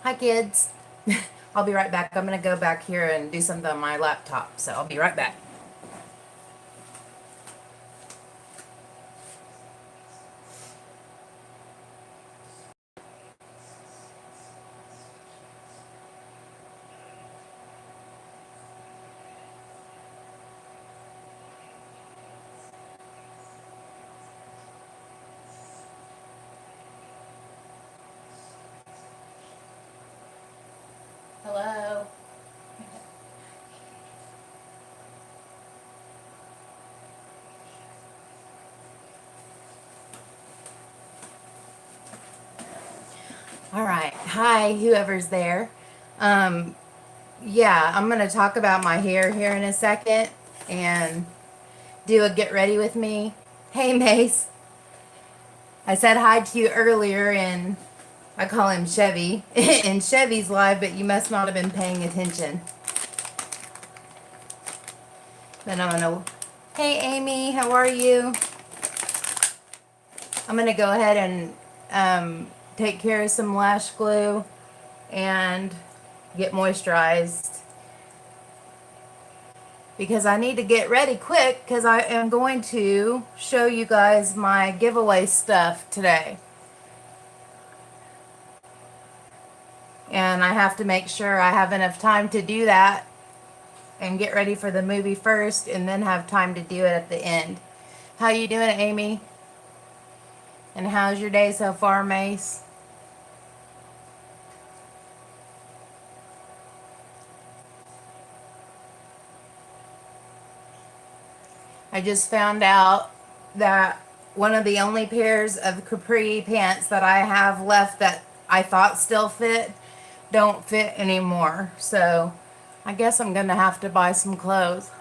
Hi, kids. I'll be right back. I'm going to go back here and do something on my laptop, so I'll be right back. Hello. All right. Hi, whoever's there. Um, yeah, I'm going to talk about my hair here in a second and do a get ready with me. Hey, Mace. I said hi to you earlier, and I call him Chevy in Chevy's live, but you must not have been paying attention. Then I'm going to, hey, Amy, how are you? I'm going to go ahead and take care of some lash glue and get moisturized because I need to get ready quick because I am going to show you guys my giveaway stuff today. And I have to make sure I have enough time to do that and get ready for the movie first and then have time to do it at the end. How you doing, Amy? And how's your day so far, Mace? I just found out that one of the only pairs of capri pants that I have left that I thought still fit don't fit anymore. So I guess I'm gonna have to buy some clothes.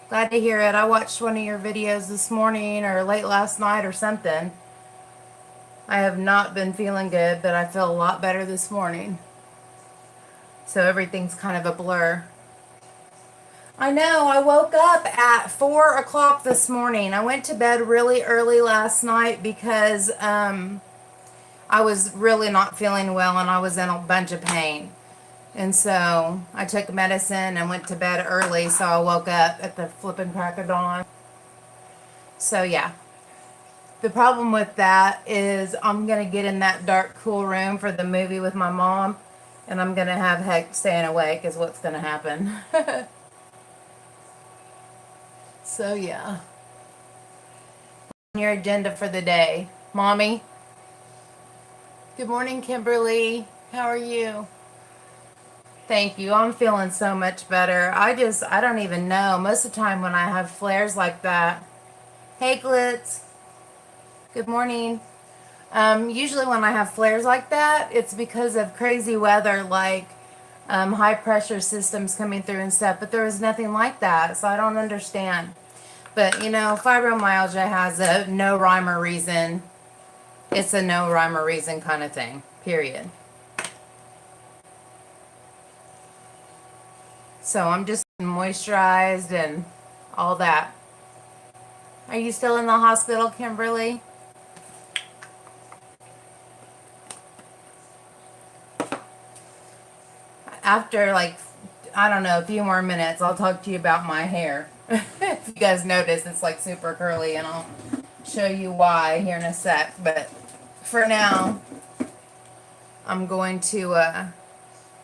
Glad to hear it. I watched one of your videos this morning or late last night or something. I have not been feeling good, but I feel a lot better this morning. So everything's kind of a blur. I know, I woke up at 4 o'clock this morning. I went to bed really early last night because I was really not feeling well and I was in a bunch of pain. And so I took medicine and went to bed early, so I woke up at the flipping crack of dawn. So yeah. The problem with that is I'm going to get in that dark, cool room for the movie with my mom, and I'm going to have heck staying awake is what's going to happen. So yeah. Your agenda for the day. Mommy? Good morning, Kimberly. How are you? Thank you. I'm feeling so much better. I don't even know. Most of the time when I have flares like that. Hey, Glitz. Good morning. Usually when I have flares like that, it's because of crazy weather, like high pressure systems coming through and stuff. But there was nothing like that, so I don't understand. But you know, fibromyalgia has a no rhyme or reason. It's a no rhyme or reason kind of thing, period. So I'm just moisturized and all that. Are you still in the hospital, Kimberly? After like, I don't know, a few more minutes, I'll talk to you about my hair. If you guys notice, it's like super curly, and I'll show you why here in a sec. But for now, I'm going to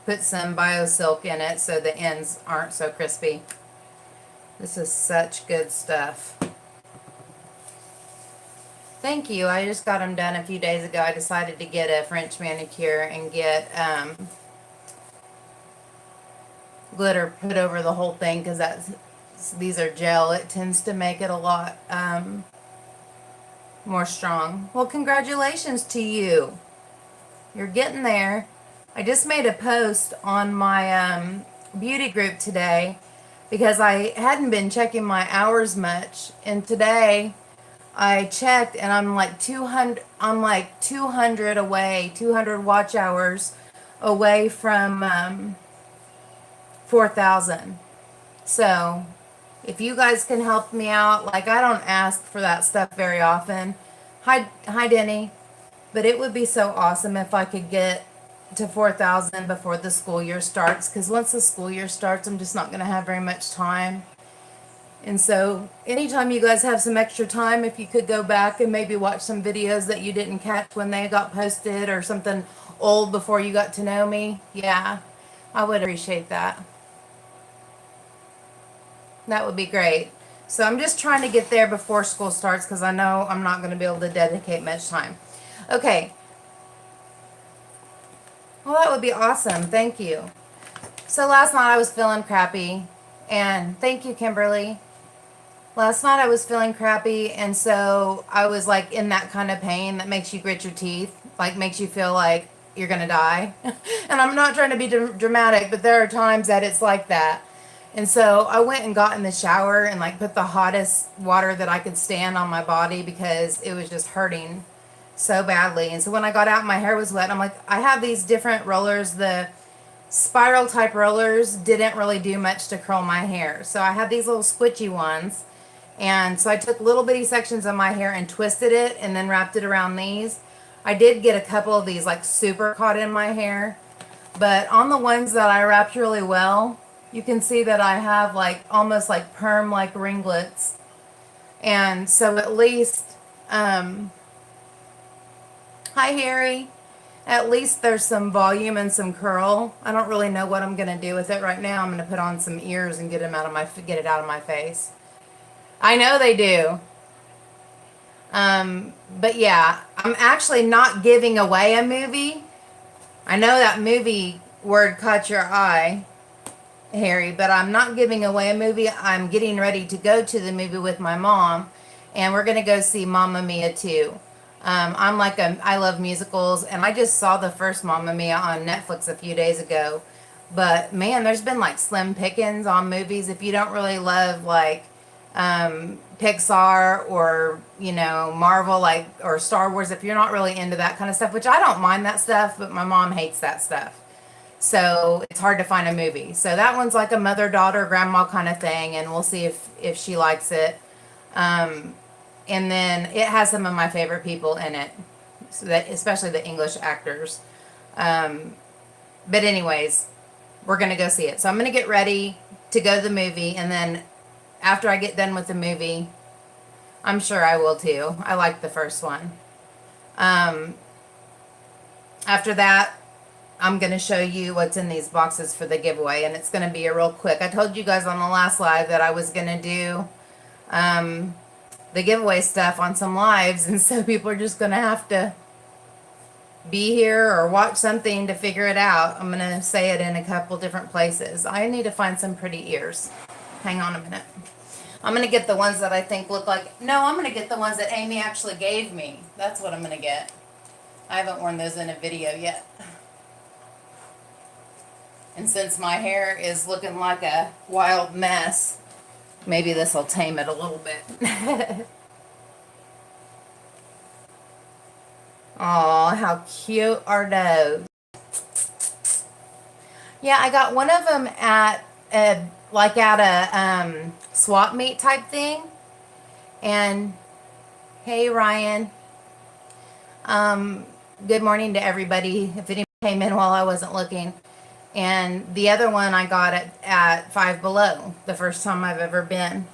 put some BioSilk in it so the ends aren't so crispy. This is such good stuff. Thank you. I just got them done a few days ago. I decided to get a French manicure and get glitter put over the whole thing because these are gel. It tends to make it a lot more strong. Well, congratulations to you. You're getting there. I just made a post on my beauty group today because I hadn't been checking my hours much, and today I checked and I'm like 200 away, 200 watch hours away from 4,000. So if you guys can help me out, like I don't ask for that stuff very often. Hi Denny. But it would be so awesome if I could get to 4,000 before the school year starts, because once the school year starts, I'm just not going to have very much time. And so anytime you guys have some extra time, if you could go back and maybe watch some videos that you didn't catch when they got posted, or something old before you got to know me, yeah, I would appreciate that. That would be great. So I'm just trying to get there before school starts, because I know I'm not going to be able to dedicate much time. Okay. Well, that would be awesome. Thank you. So last night I was feeling crappy, and thank you, Kimberly. Last night I was feeling crappy, and so I was like in that kind of pain that makes you grit your teeth, like makes you feel like you're gonna die. And I'm not trying to be dramatic, but there are times that it's like that. And so I went and got in the shower and like put the hottest water that I could stand on my body, because it was just hurting so badly. And so when I got out, my hair was wet. I'm like, I have these different rollers. The spiral type rollers didn't really do much to curl my hair. So I had these little squishy ones. And so I took little bitty sections of my hair and twisted it and then wrapped it around these. I did get a couple of these like super caught in my hair. But on the ones that I wrapped really well, you can see that I have like almost like perm like ringlets. And so at least, hi Harry, at least there's some volume and some curl. I don't really know what I'm going to do with it right now. I'm going to put on some ears and get it out of my face. I know they do. But yeah, I'm actually not giving away a movie. I know that movie word caught your eye, Harry, but I'm not giving away a movie. I'm getting ready to go to the movie with my mom, and we're going to go see Mamma Mia 2. I love musicals, and I just saw the first Mamma Mia on Netflix a few days ago. But man, there's been like slim pickings on movies. If you don't really love like Pixar or, Marvel, like, or Star Wars, if you're not really into that kind of stuff, which I don't mind that stuff, but my mom hates that stuff. So it's hard to find a movie. So that one's like a mother-daughter, grandma kind of thing, and we'll see if she likes it. And then it has some of my favorite people in it, so that, especially the English actors. But anyways, we're going to go see it. So I'm going to get ready to go to the movie, and then after I get done with the movie, I'm sure I will too. I like the first one. After that, I'm going to show you what's in these boxes for the giveaway, and it's going to be a real quick. I told you guys on the last live that I was going to do the giveaway stuff on some lives, and so people are just going to have to be here or watch something to figure it out. I'm going to say it in a couple different places. I need to find some pretty ears. Hang on a minute. I'm going to get the ones that I think look like... No, I'm going to get the ones that Amy actually gave me. That's what I'm going to get. I haven't worn those in a video yet. And since my hair is looking like a wild mess, maybe this will tame it a little bit. Aw, how cute are those? Yeah, I got one of them at a swap meet type thing. And hey, Ryan. Good morning to everybody. If anybody came in while I wasn't looking. And the other one I got at Five Below, the first time I've ever been.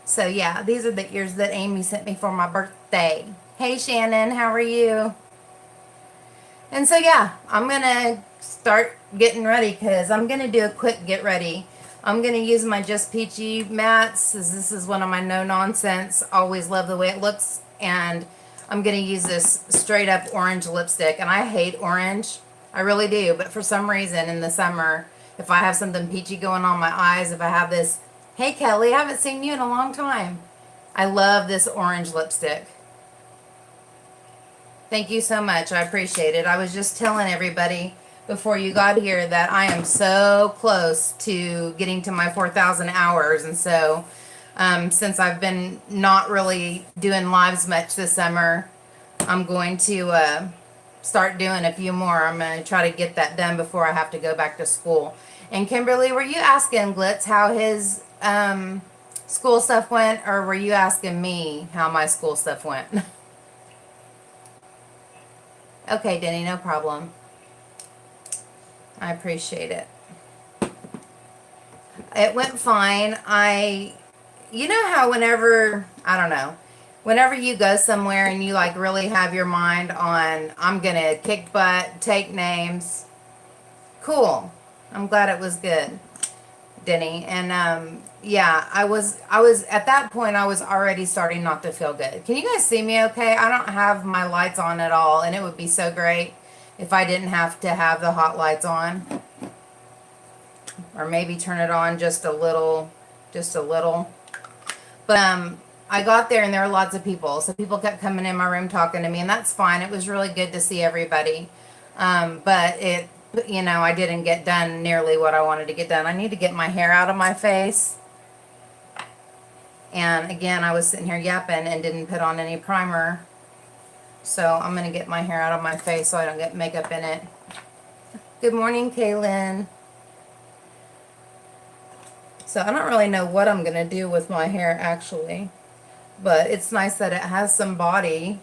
So yeah, these are the ears that Amy sent me for my birthday. Hey Shannon, how are you? And so yeah, I'm going to start getting ready, because I'm going to do a quick get ready. I'm going to use my Just Peachy mats. This is one of my no nonsense. Always love the way it looks. And I'm going to use this straight up orange lipstick. And I hate orange. I really do. But for some reason in the summer, if I have something peachy going on my eyes, if I have this, hey Kelly, I haven't seen you in a long time. I love this orange lipstick. Thank you so much. I appreciate it. I was just telling everybody before you got here that I am so close to getting to my 4,000 hours. And so since I've been not really doing lives much this summer, I'm going to start doing a few more. I'm going to try to get that done before I have to go back to school. And Kimberly, were you asking Glitz how his school stuff went, or were you asking me how my school stuff went? Okay, Denny, no problem. I appreciate it. It went fine. You know how whenever, I don't know, whenever you go somewhere and you like really have your mind on, I'm going to kick butt, take names. Cool. I'm glad it was good, Denny. And yeah, I was at that point I was already starting not to feel good. Can you guys see me okay? I don't have my lights on at all, and it would be so great if I didn't have to have the hot lights on. Or maybe turn it on just a little, just a little. But I got there and there were lots of people. So people kept coming in my room talking to me, and that's fine. It was really good to see everybody. But it, you know, I didn't get done nearly what I wanted to get done. I need to get my hair out of my face. And again, I was sitting here yapping and didn't put on any primer. So I'm going to get my hair out of my face so I don't get makeup in it. Good morning, Kaylin. So I don't really know what I'm going to do with my hair actually. But it's nice that it has some body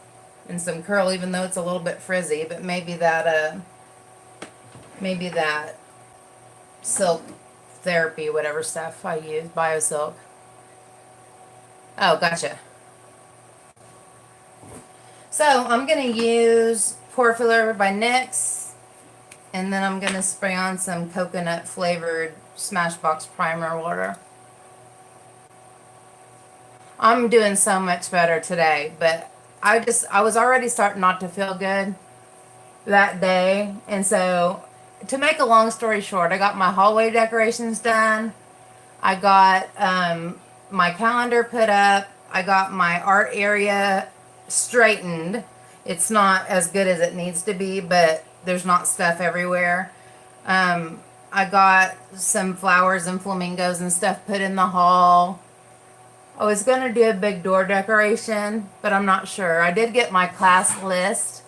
and some curl, even though it's a little bit frizzy. But maybe that silk therapy, whatever stuff I use, BioSilk. Oh, gotcha. So I'm going to use Pore Filler by NYX, and then I'm going to spray on some coconut flavored Smashbox primer water. I'm doing so much better today, but I was already starting not to feel good that day. And so to make a long story short, I got my hallway decorations done. I got my calendar put up. I got my art area straightened. It's not as good as it needs to be, but there's not stuff everywhere. I got some flowers and flamingos and stuff put in the hall. I was going to do a big door decoration, but I'm not sure. I did get my class list.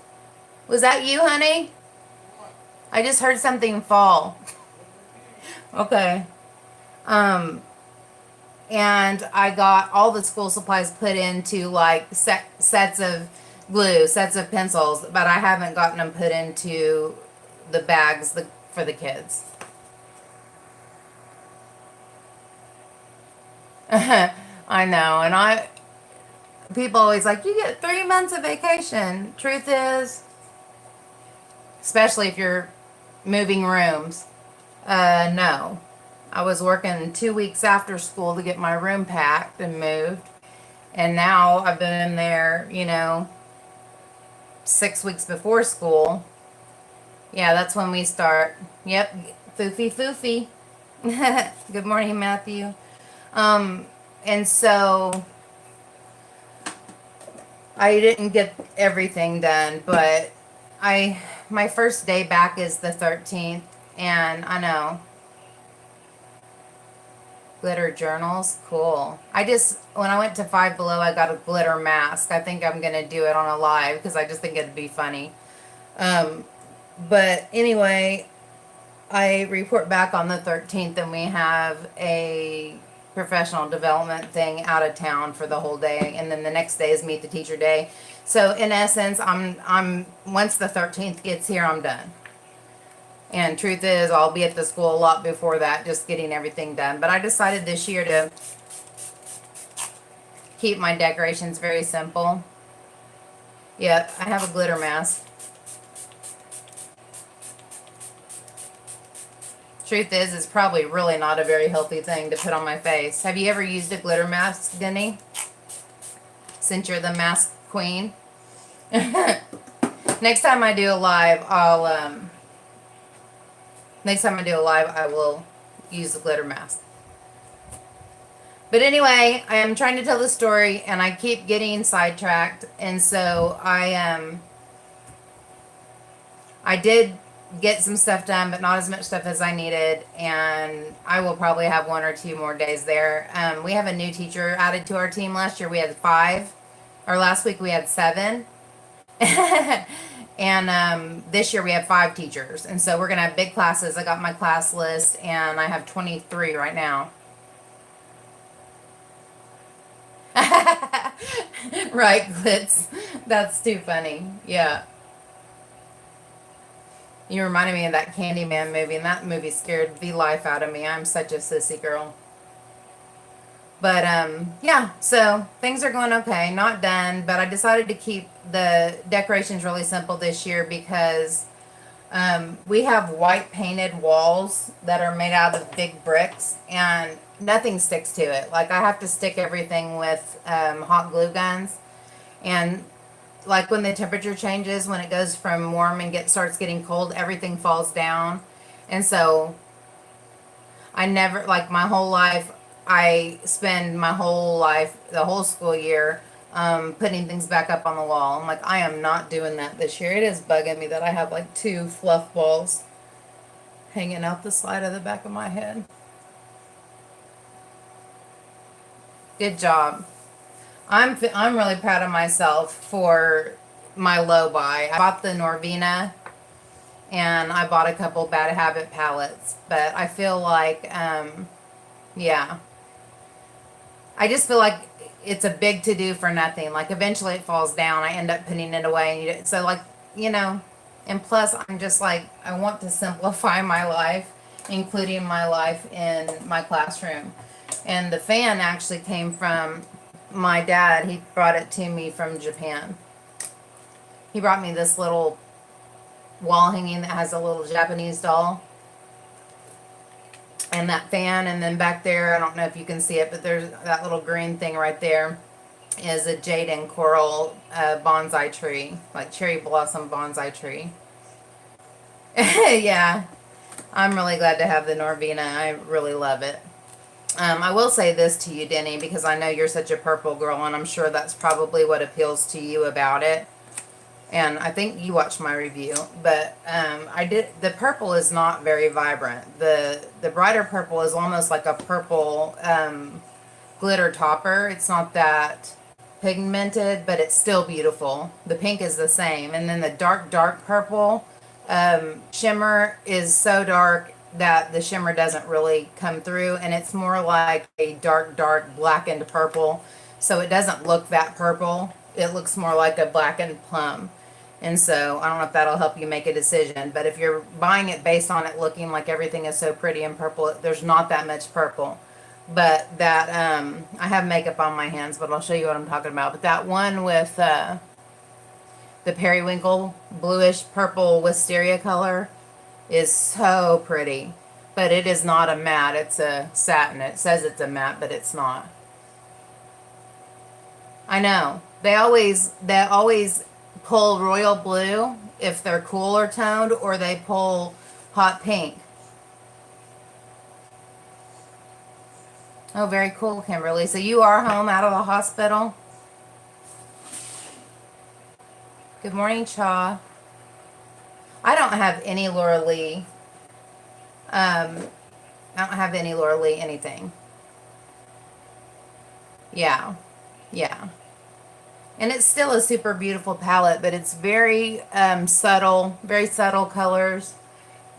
Was that you, honey? I just heard something fall. Okay. And I got all the school supplies put into like sets of glue, sets of pencils, but I haven't gotten them put into the bags for the kids. I know, and people always like, you get 3 months of vacation. Truth is, especially if you're moving rooms, no. I was working 2 weeks after school to get my room packed and moved, and now I've been in there, 6 weeks before school. Yeah, that's when we start. Yep, foofy. Good morning, Matthew. And so I didn't get everything done, but my first day back is the 13th, and I know. Glitter journals, cool. When I went to Five Below, I got a glitter mask. I think I'm going to do it on a live because I just think it'd be funny. But anyway, I report back on the 13th, and we have a professional development thing out of town for the whole day, and then the next day is meet the teacher day. So in essence, I'm once the 13th gets here, I'm done. And truth is, I'll be at the school a lot before that, just getting everything done. But I decided this year to keep my decorations very simple. Yep, I have a glitter mask. Truth is, it's probably really not a very healthy thing to put on my face. Have you ever used a glitter mask, Denny? Since you're the mask queen. Next time I do a live, I will use the glitter mask. But anyway, I am trying to tell the story, and I keep getting sidetracked. And so I did get some stuff done, but not as much stuff as I needed, and I will probably have 1 or 2 more days there. We have a new teacher added to our team. Last year we had 5, or last week we had 7. And this year we have 5 teachers, and so we're gonna have big classes. I got my class list, and I have 23 right now. Right, Glitz. That's too funny. Yeah. You reminded me of that Candyman movie, and that movie scared the life out of me. I'm such a sissy girl. But yeah, so things are going okay. Not done, but I decided to keep the decorations really simple this year because we have white painted walls that are made out of big bricks, and nothing sticks to it. Like I have to stick everything with hot glue guns, and like when the temperature changes, when it goes from warm and starts getting cold, everything falls down, and so I never, like my whole life, I spend my whole life, the whole school year, putting things back up on the wall. I'm like, I am not doing that this year. It is bugging me that I have like 2 fluff balls hanging out the side of the back of my head. Good job. I'm really proud of myself for my low buy. I bought the Norvina and I bought a couple Bad Habit palettes, but I feel like, yeah. I just feel like it's a big to do for nothing. Like eventually it falls down. I end up putting it away. So like, you know, and plus I'm just like, I want to simplify my life, including my life in my classroom. And the fan actually came from my dad. He brought it to me from Japan. He brought me this little wall hanging that has a little Japanese doll. And that fan, and then back there, I don't know if you can see it, but there's that little green thing right there is a jade and coral bonsai tree, like cherry blossom bonsai tree. Yeah, I'm really glad to have the Norvina. I really love it. I will say this to you, Denny, because I know you're such a purple girl, and I'm sure that's probably what appeals to you about it. And I think you watched my review, but the purple is not very vibrant. The brighter purple is almost like a purple glitter topper. It's not that pigmented, but it's still beautiful. The pink is the same. And then the dark purple shimmer is so dark that the shimmer doesn't really come through, and it's more like a dark blackened purple. So it doesn't look that purple. It looks more like a blackened plum. And so I don't know if that'll help you make a decision, but if you're buying it based on it looking like everything is so pretty and purple, there's not that much purple. But that, I have makeup on my hands, but I'll show you what I'm talking about. But that one with the periwinkle bluish purple wisteria color is so pretty. But it is not a matte, it's a satin. It says it's a matte, but it's not. I know. They always pull royal blue if they're cooler toned, or they pull hot pink. Oh, very cool, Kimberly. So you are home out of the hospital? Good morning, Cha. I don't have any Laura Lee. I don't have any Laura Lee anything. Yeah. Yeah. And it's still a super beautiful palette, but it's very very subtle colors.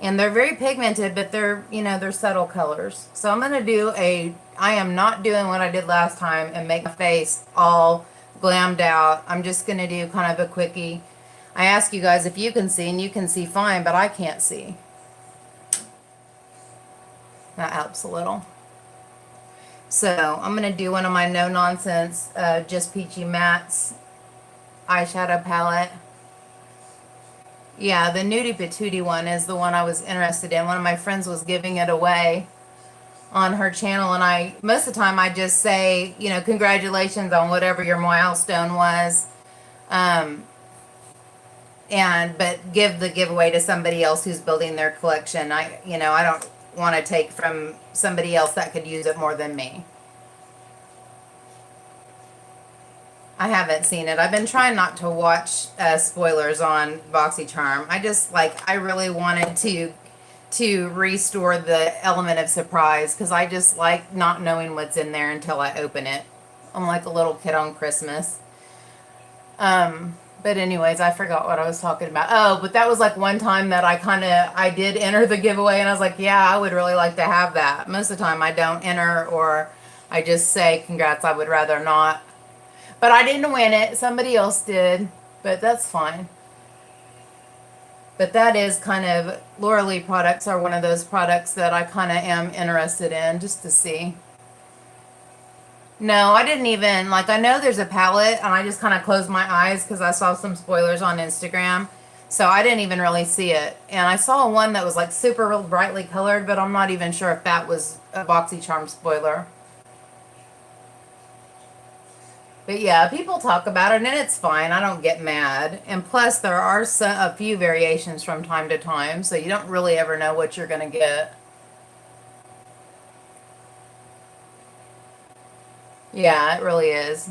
And they're very pigmented, but they're subtle colors. So I'm going to I am not doing what I did last time and make my face all glammed out. I'm just going to do kind of a quickie. I ask you guys if you can see, and you can see fine, but I can't see. That helps a little. So I'm going to do one of my no nonsense, just peachy mattes eyeshadow palette. Yeah, the Nudie Patootie one is the one I was interested in. One of my friends was giving it away on her channel, and most of the time I just say, congratulations on whatever your milestone was, but give the giveaway to somebody else who's building their collection. I don't want to take from somebody else that could use it more than me. I haven't seen it. I've been trying not to watch spoilers on BoxyCharm. I really wanted to restore the element of surprise, because I just like not knowing what's in there until I open it. I'm like a little kid on Christmas. But anyways, I forgot what I was talking about. Oh, but that was like one time that I did enter the giveaway, and I was like, yeah, I would really like to have that. Most of the time I don't enter, or I just say congrats, I would rather not. But I didn't win it. Somebody else did, but that's fine. But that is kind of, Laura Lee products are one of those products that I kind of am interested in just to see. No, I didn't even, like, I know there's a palette, and I just kind of closed my eyes because I saw some spoilers on Instagram. So I didn't even really see it. And I saw one that was like super brightly colored, but I'm not even sure if that was a BoxyCharm spoiler. But yeah, people talk about it, and it's fine. I don't get mad. And plus, there are a few variations from time to time, so you don't really ever know what you're going to get. Yeah, it really is.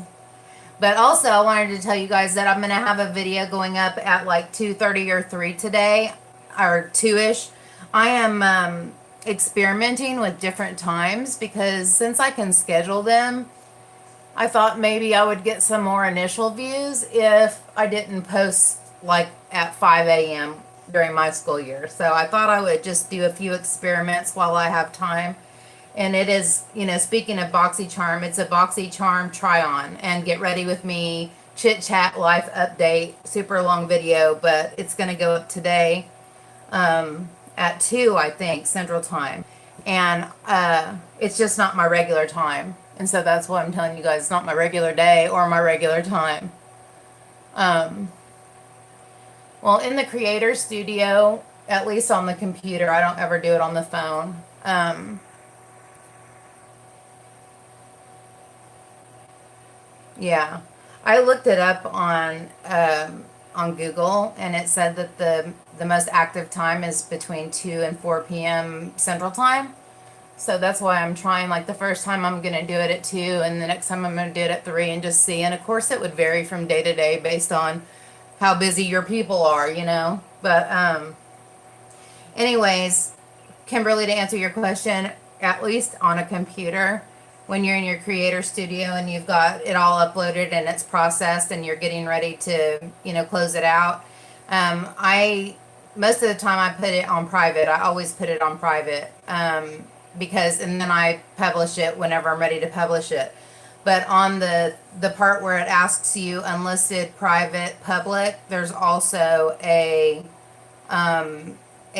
But also, I wanted to tell you guys that I'm going to have a video going up at like 2:30 or 3 today, or 2-ish. I am experimenting with different times because since I can schedule them, I thought maybe I would get some more initial views if I didn't post like at 5 a.m. during my school year. So I thought I would just do a few experiments while I have time. And it is, you know, speaking of BoxyCharm, it's a BoxyCharm try on and get ready with me, chit chat, life update, super long video, but it's going to go up today at 2, I think, Central Time. And it's just not my regular time. And so that's why I'm telling you guys it's not my regular day or my regular time. Well, in the creator studio, at least on the computer, I don't ever do it on the phone. Yeah, I looked it up on Google, and it said that the most active time is between 2 and 4 p.m. Central Time. So that's why I'm trying. Like the first time I'm gonna do it at 2, and the next time I'm gonna do it at 3, and just see. And of course, it would vary from day to day based on how busy your people are, you know. But anyways, Kimberly, to answer your question, at least on a computer, when you're in your creator studio and you've got it all uploaded and it's processed and you're getting ready to, you know, close it out, I most of the time I put it on private. I always put it on private because, and then I publish it whenever I'm ready to publish it. But on the part where it asks you unlisted, private, public, there's also a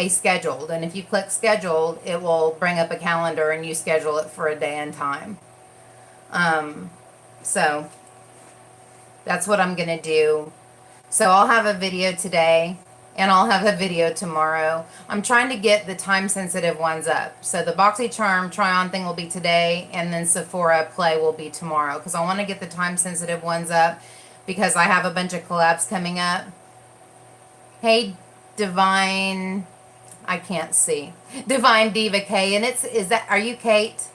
scheduled, and if you click scheduled, it will bring up a calendar and you schedule it for a day and time. So that's what I'm gonna do. So I'll have a video today and I'll have a video tomorrow. I'm trying to get the time sensitive ones up. So the BoxyCharm try on thing will be today, and then Sephora Play will be tomorrow, because I want to get the time sensitive ones up because I have a bunch of collabs coming up. Hey, Divine, I can't see. Divine Diva K, and are you Kate?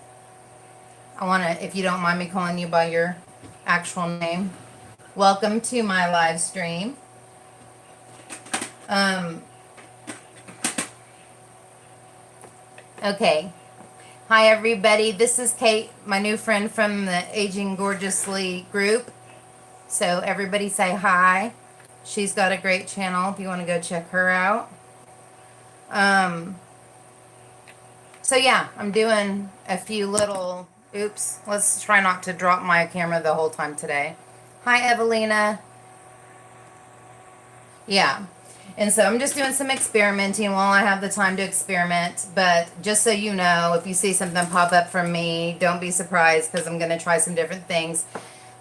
I want to, if you don't mind me calling you by your actual name. Welcome to my live stream. Okay. Hi, everybody. This is Kate, my new friend from the Aging Gorgeously group. So everybody say hi. She's got a great channel if you want to go check her out. So yeah, I'm doing a few little, oops, let's try not to drop my camera the whole time today. Hi, Evelina. Yeah. And so I'm just doing some experimenting while I have the time to experiment. But just so you know, if you see something pop up from me, don't be surprised, because I'm going to try some different things.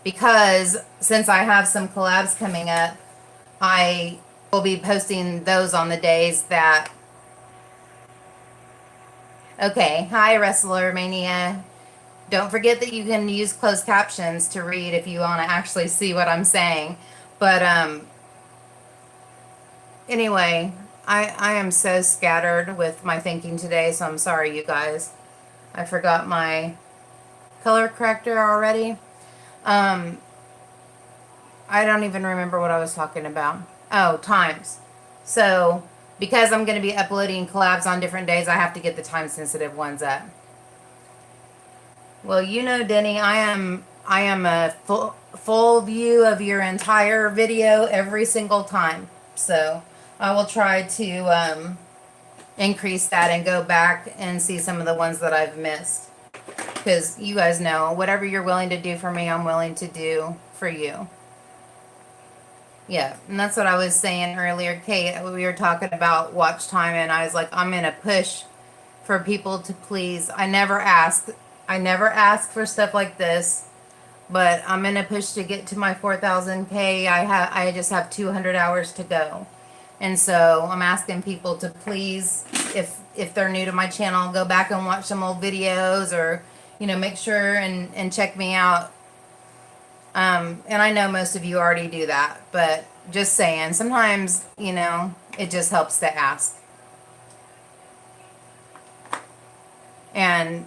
Because since I have some collabs coming up, I will be posting those on the days that... Okay, hi, Wrestler Mania. Don't forget that you can use closed captions to read if you want to actually see what I'm saying. But anyway, I am so scattered with my thinking today, so I'm sorry, you guys. I forgot my color corrector already. I don't even remember what I was talking about. Oh, times. So, because I'm going to be uploading collabs on different days, I have to get the time-sensitive ones up. Well, you know, Denny, I am a full view of your entire video every single time. So I will try to increase that and go back and see some of the ones that I've missed. Because you guys know, whatever you're willing to do for me, I'm willing to do for you. Yeah, and that's what I was saying earlier, Kate. We were talking about watch time, and I was like, I'm gonna push for people to please. I never ask for stuff like this, but I'm gonna push to get to my 4,000K. I just have 200 hours to go, and so I'm asking people to please, if they're new to my channel, go back and watch some old videos, or make sure and check me out. And I know most of you already do that, but just saying, sometimes, it just helps to ask. And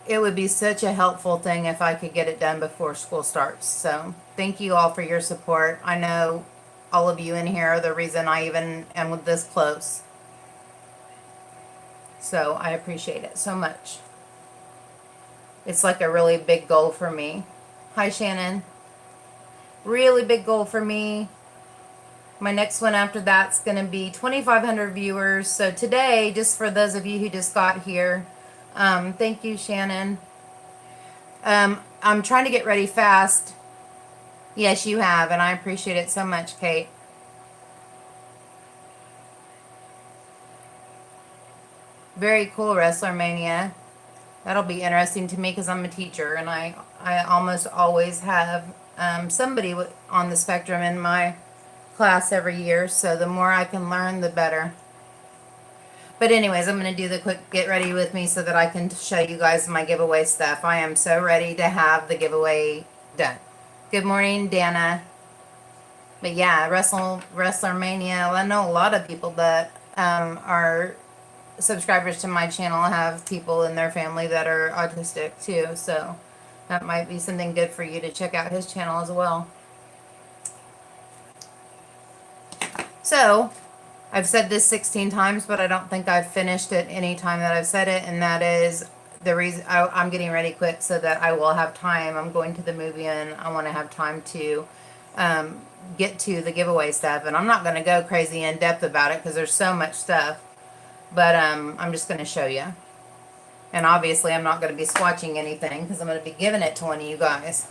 it would be such a helpful thing if I could get it done before school starts. So thank you all for your support. I know all of you in here are the reason I even am with this close. So I appreciate it so much. It's like a really big goal for me. Hi, Shannon. Really big goal for me. My next one after that's going to be 2,500 viewers. So today, just for those of you who just got here, thank you, Shannon. I'm trying to get ready fast. Yes, you have, and I appreciate it so much, Kate. Very cool, Wrestler Mania. That'll be interesting to me because I'm a teacher, and I almost always have somebody on the spectrum in my class every year, so the more I can learn, the better. But anyways, I'm going to do the quick get ready with me so that I can show you guys my giveaway stuff. I am so ready to have the giveaway done. Good morning, Dana. But yeah, Wrestler Mania. I know a lot of people that are subscribers to my channel have people in their family that are autistic too, so that might be something good for you to check out his channel as well. So I've said this 16 times, but I don't think I've finished it any time that I've said it, and that is the reason I'm getting ready quick so that I will have time. I'm going to the movie and I want to have time to get to the giveaway stuff, and I'm not going to go crazy in depth about it because there's so much stuff, but I'm just going to show you. And obviously I'm not going to be swatching anything because I'm going to be giving it to one of you guys.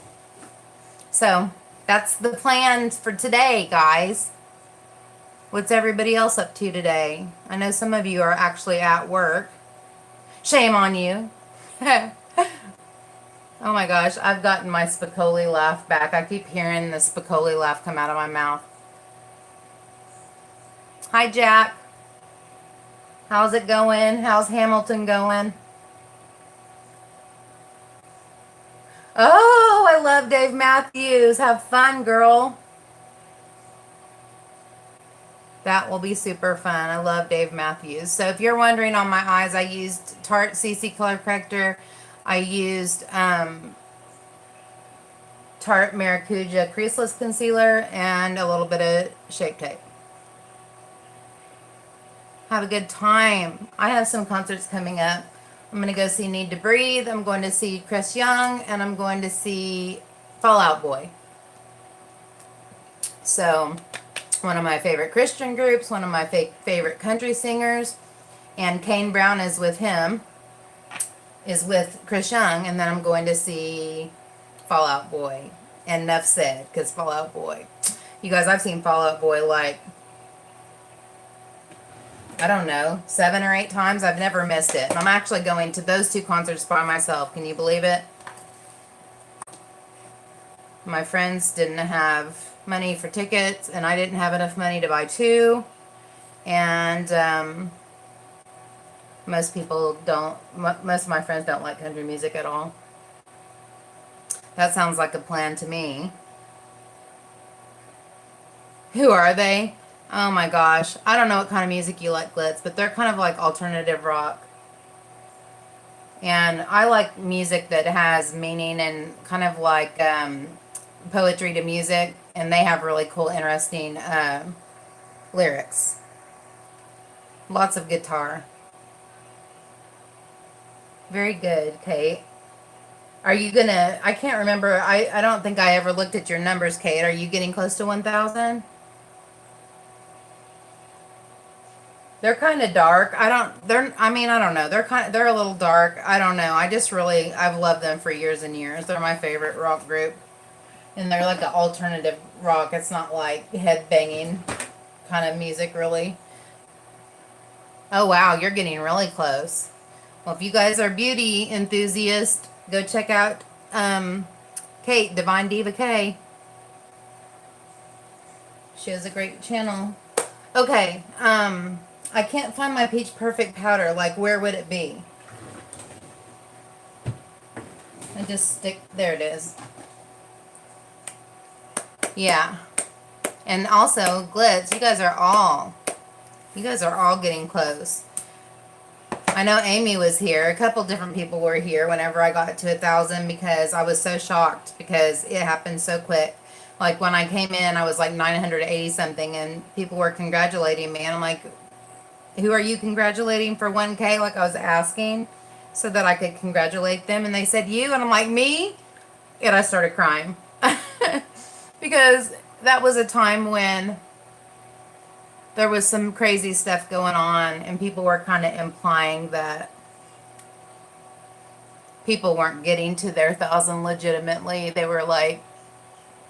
So that's the plan for today, guys. What's everybody else up to today? I know some of you are actually at work. Shame on you. Oh my gosh, I've gotten my Spicoli laugh back. I keep hearing the Spicoli laugh come out of my mouth. Hi, Jack. How's it going? How's Hamilton going? Oh, I love Dave Matthews. Have fun, girl. That will be super fun. I love Dave Matthews. So if you're wondering on my eyes, I used Tarte CC Color Corrector. I used Tarte Maracuja Creaseless Concealer and a little bit of Shape Tape. Have a good time. I have some concerts coming up. I'm going to go see Need to Breathe. I'm going to see Chris Young. And I'm going to see Fall Out Boy. So one of my favorite Christian groups, one of my favorite country singers, and Kane Brown is with him, is with Chris Young, and then I'm going to see Fall Out Boy. And enough said, because Fall Out Boy. You guys, I've seen Fall Out Boy like, I don't know, 7 or 8 times. I've never missed it. And I'm actually going to those 2 concerts by myself. Can you believe it? My friends didn't have money for tickets, and I didn't have enough money to buy 2. And most people don't, most of my friends don't like country music at all. That sounds like a plan to me. Who are they? Oh my gosh. I don't know what kind of music you like, Glitz, but they're kind of like alternative rock. And I like music that has meaning and kind of like poetry to music. And they have really cool, interesting lyrics. Lots of guitar. Very good, Kate. Are you gonna, I can't remember, I don't think I ever looked at your numbers, Kate. Are you getting close to 1,000? They're kind of dark. I don't know. They're a little dark. I don't know. I've loved them for years and years. They're my favorite rock group. And they're like an alternative rock. It's not like head banging kind of music, really. Oh, wow, you're getting really close. Well, if you guys are beauty enthusiasts, go check out Kate, Divine Diva K. She has a great channel. Okay, I can't find my Peach Perfect powder. Like, where would it be? I just stick, there it is. Yeah. And also, Glitz, you guys are all getting close. I know Amy was here. A couple different people were here whenever I got to 1,000 because I was so shocked because it happened so quick. Like when I came in, I was like 980 something and people were congratulating me. And I'm like, who are you congratulating for 1K? Like I was asking so that I could congratulate them. And they said, you. And I'm like, me? And I started crying. Because that was a time when there was some crazy stuff going on and people were kind of implying that people weren't getting to their 1,000 legitimately. They were like,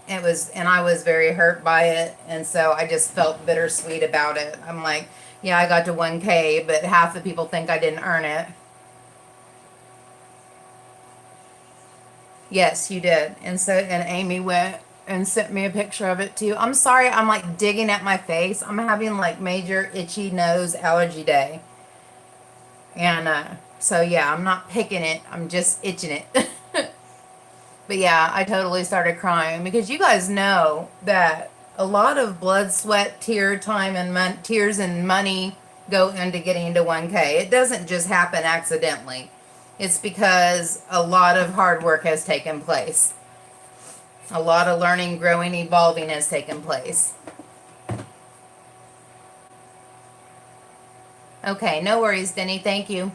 it was, and I was very hurt by it. And so I just felt bittersweet about it. I'm like, yeah, I got to 1K, but half the people think I didn't earn it. Yes, you did. And so, and Amy went and sent me a picture of it too. I'm sorry, I'm like digging at my face. I'm having like major itchy nose allergy day. And so yeah, I'm not picking it, I'm just itching it. But yeah, I totally started crying because you guys know that a lot of blood, sweat, tear, time, and tears and money go into getting to 1K. It doesn't just happen accidentally. It's because a lot of hard work has taken place. A lot of learning, growing, evolving has taken place. Okay, no worries, Denny. Thank you.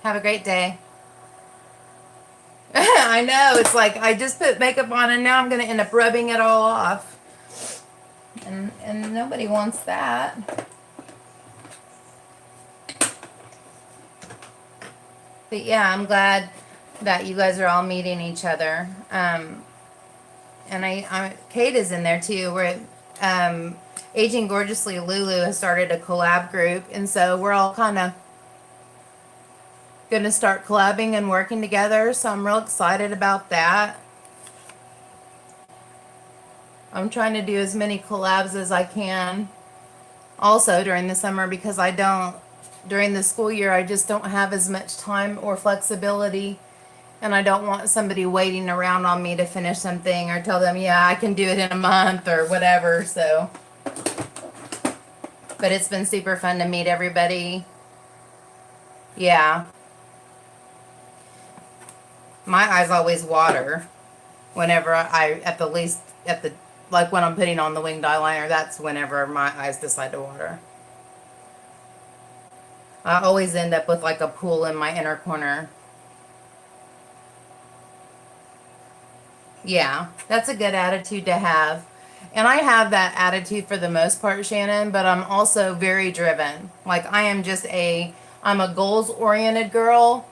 Have a great day. I know. It's like I just put makeup on and now I'm going to end up rubbing it all off. And nobody wants that. But yeah, I'm glad that you guys are all meeting each other. And Kate is in there too. We're Aging Gorgeously Lulu has started a collab group, and so we're all kind of going to start collabing and working together. So I'm real excited about that. I'm trying to do as many collabs as I can also during the summer because during the school year, I just don't have as much time or flexibility. And I don't want somebody waiting around on me to finish something or tell them, yeah, I can do it in a month or whatever. So, but it's been super fun to meet everybody. Yeah. My eyes always water whenever like when I'm putting on the winged eyeliner, that's whenever my eyes decide to water. I always end up with like a pool in my inner corner. Yeah, that's a good attitude to have. And I have that attitude for the most part, Shannon, but I'm also very driven. Like I'm a goals-oriented girl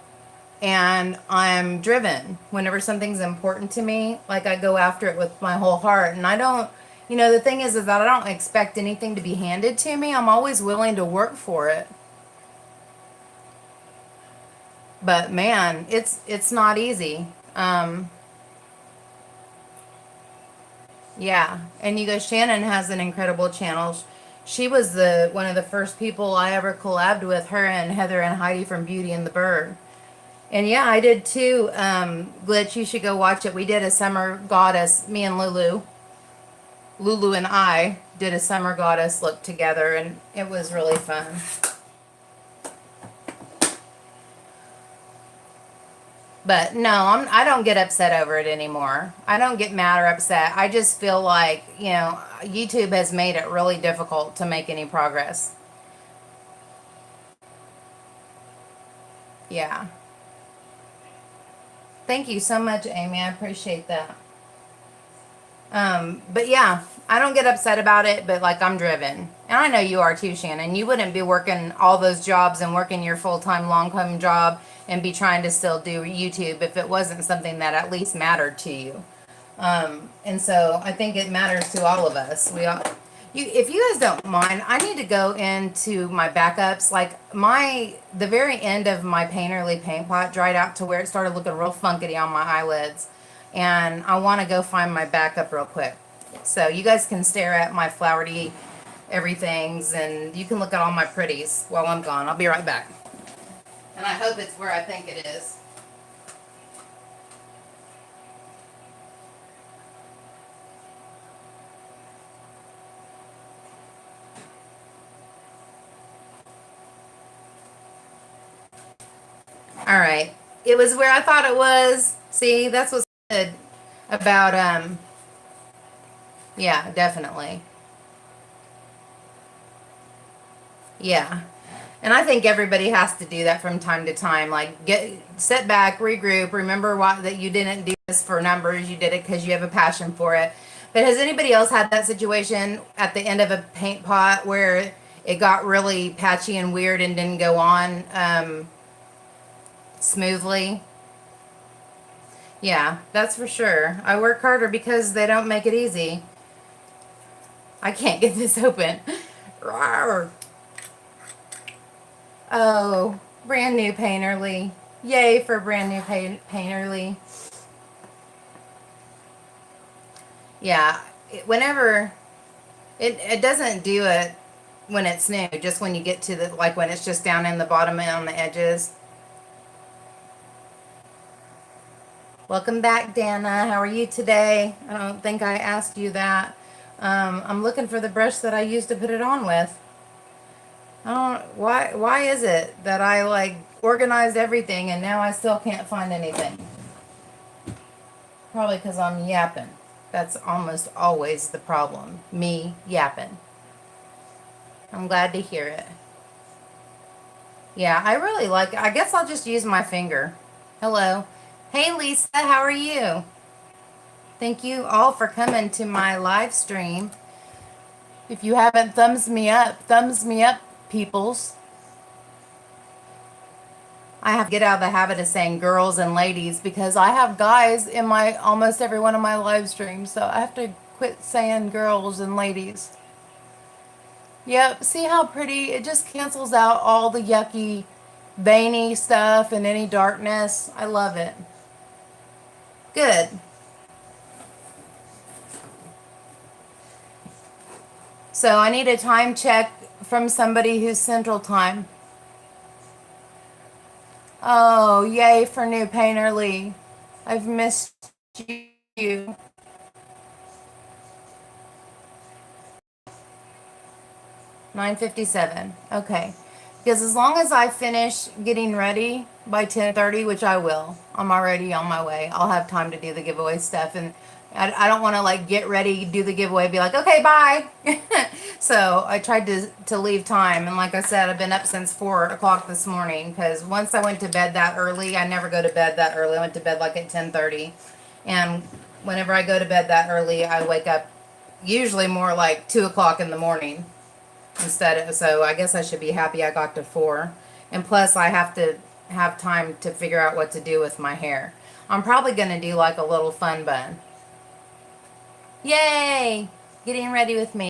and I'm driven. Whenever something's important to me, like I go after it with my whole heart. And the thing is that I don't expect anything to be handed to me. I'm always willing to work for it. But man, it's not easy. Yeah, and you guys, Shannon has an incredible channel. She was one of the first people I ever collabed with, her and Heather and Heidi from Beauty and the Bird. And yeah, I did too. Glitch, you should go watch it. We did a summer goddess, me and Lulu. Lulu and I did a summer goddess look together, and it was really fun. But no, I don't get upset over it anymore. I don't get mad or upset. I just feel like, YouTube has made it really difficult to make any progress. Yeah. Thank you so much, Amy. I appreciate that. But yeah, I don't get upset about it, but like I'm driven. And I know you are too, Shannon. You wouldn't be working all those jobs and working your full-time, long-time job and be trying to still do YouTube if it wasn't something that at least mattered to you. And so I think it matters to all of us. If you guys don't mind, I need to go into my backups. Like the very end of my Painterly paint pot dried out to where it started looking real funkety on my eyelids. And I want to go find my backup real quick. So you guys can stare at my flowery everythings and you can look at all my pretties while I'm gone. I'll be right back. And I hope it's where I think it is. All right. It was where I thought it was. See, that's what's good about, yeah, definitely. Yeah. And I think everybody has to do that from time to time. Like, sit back, regroup, remember that you didn't do this for numbers. You did it because you have a passion for it. But has anybody else had that situation at the end of a paint pot where it got really patchy and weird and didn't go on smoothly? Yeah, that's for sure. I work harder because they don't make it easy. I can't get this open. Rawr. Oh, brand new Painterly. Yay for brand new Painterly. Yeah, whenever it doesn't do it when it's new, just when you get to the, like when it's just down in the bottom and on the edges. Welcome back, Dana. How are you today? I don't think I asked you that. I'm looking for the brush that I used to put it on with. I don't, why is it that I like organized everything and now I still can't find anything? Probably because I'm yapping. That's almost always the problem. Me yapping. I'm glad to hear it. Yeah, I really like it. I guess I'll just use my finger. Hello. Hey, Lisa, how are you? Thank you all for coming to my live stream. If you haven't thumbs me up, peoples. I have to get out of the habit of saying girls and ladies because I have guys in my almost every one of my live streams, so I have to quit saying girls and ladies. Yep, see how pretty? It just cancels out all the yucky, veiny stuff and any darkness. I love it. Good. So I need a time check from somebody who's Central Time. Oh, yay for new Painterly. I've missed you. 9:57. Okay. Because as long as I finish getting ready by 10:30, which I will, I'm already on my way. I'll have time to do the giveaway stuff, and I don't want to like get ready, do the giveaway, be like, okay, bye. So I tried to leave time, and like I said, I've been up since 4 o'clock this morning because once I went to bed that early, I never go to bed that early. I went to bed like at 10:30, and whenever I go to bed that early, I wake up usually more like 2 o'clock in the morning so I guess I should be happy I got to 4. And plus I have to have time to figure out what to do with my hair. I'm probably going to do like a little fun bun. Yay! Getting ready with me.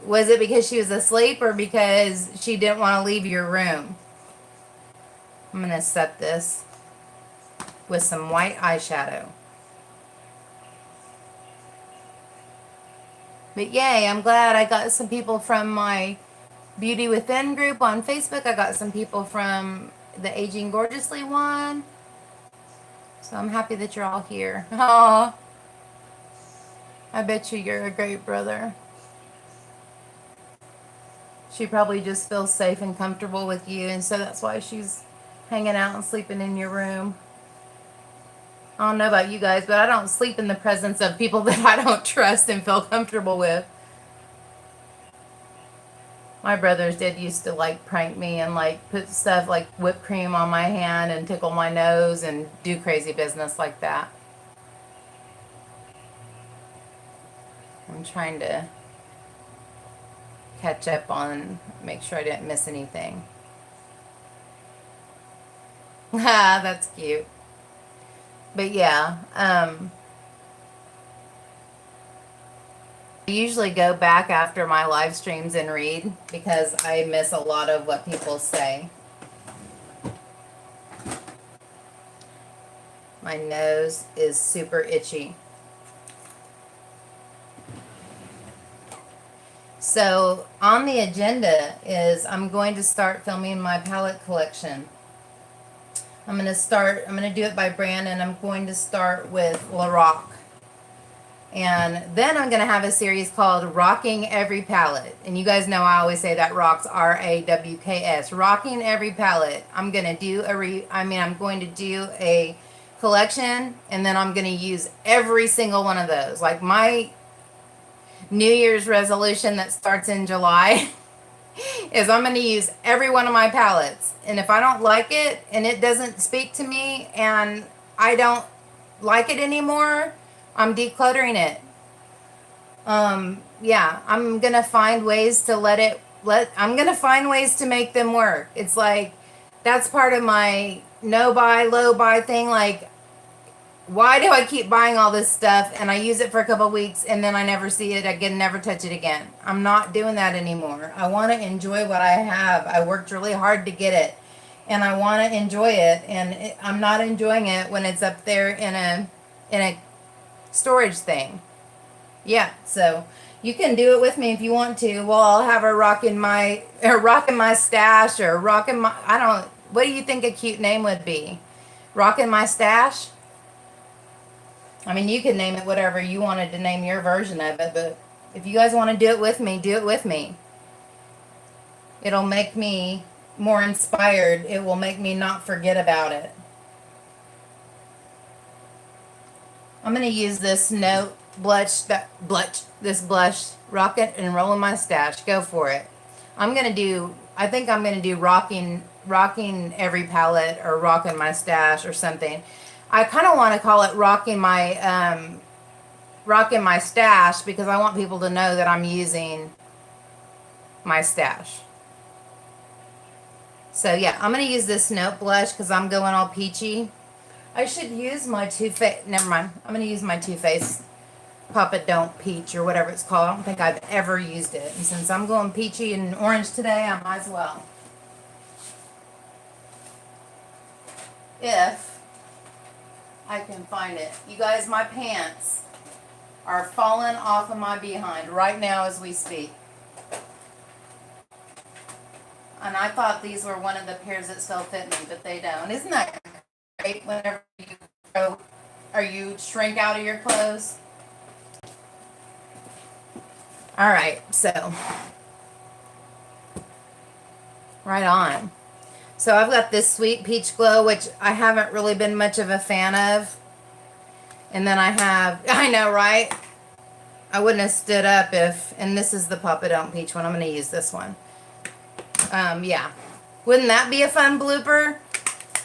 Was it because she was asleep or because she didn't want to leave your room? I'm going to set this with some white eyeshadow. But yay, I'm glad I got some people from my Beauty Within group on Facebook. I got some people from the Aging Gorgeously one. So I'm happy that you're all here. Oh, I bet you're a great brother. She probably just feels safe and comfortable with you, and so that's why she's hanging out and sleeping in your room. I don't know about you guys, but I don't sleep in the presence of people that I don't trust and feel comfortable with. My brothers did used to like prank me and like put stuff like whipped cream on my hand and tickle my nose and do crazy business like that. I'm trying to catch up on, make sure I didn't miss anything. Ah, that's cute. But yeah, I usually go back after my live streams and read because I miss a lot of what people say. My nose is super itchy. So on the agenda is I'm going to start filming my palette collection. I'm going to do it by brand, and I'm going to start with La Rock. And then I'm going to have a series called Rocking Every Palette. And you guys know I always say that rocks, R-A-W-K-S. Rocking Every Palette. I'm going to do I'm going to do a collection, and then I'm going to use every single one of those. Like my New Year's resolution that starts in July is I'm going to use every one of my palettes. And if I don't like it and it doesn't speak to me and I don't like it anymore, I'm decluttering it. Yeah, I'm going to find ways to I'm going to find ways to make them work. It's like, that's part of my no buy, low buy thing. Like, why do I keep buying all this stuff and I use it for a couple weeks and then I never see it again, never touch it again? I'm not doing that anymore. I want to enjoy what I have. I worked really hard to get it and I want to enjoy it, and I'm not enjoying it when it's up there in a storage thing. Yeah, so you can do it with me if you want to. Well, I'll have her rocking my stash, or rocking my, I don't, what do you think a cute name would be? Rocking my stash? I mean, you can name it whatever you wanted to name your version of it, but if you guys want to do it with me, do it with me. It'll make me more inspired. It will make me not forget about it. I'm going to use this this blush, rock it and roll in my stash. Go for it. I think I'm going to do rocking every palette, or rocking my stash, or something. I kind of want to call it rocking my stash, because I want people to know that I'm using my stash. So yeah, I'm going to use this Note blush because I'm going all peachy. I should use my Too Faced, never mind. I'm going to use my Too Faced Papa Don't Peach, or whatever it's called. I don't think I've ever used it. And since I'm going peachy and orange today, I might as well. If I can find it. You guys, my pants are falling off of my behind right now as we speak. And I thought these were one of the pairs that still fit me, but they don't. Isn't that great whenever you go, or you shrink out of your clothes? All right, so right on. So I've got this Sweet Peach Glow, which I haven't really been much of a fan of. And then I know, right? I wouldn't have stood up if, and this is the Papa Don't Peach one. I'm going to use this one. Yeah. Wouldn't that be a fun blooper?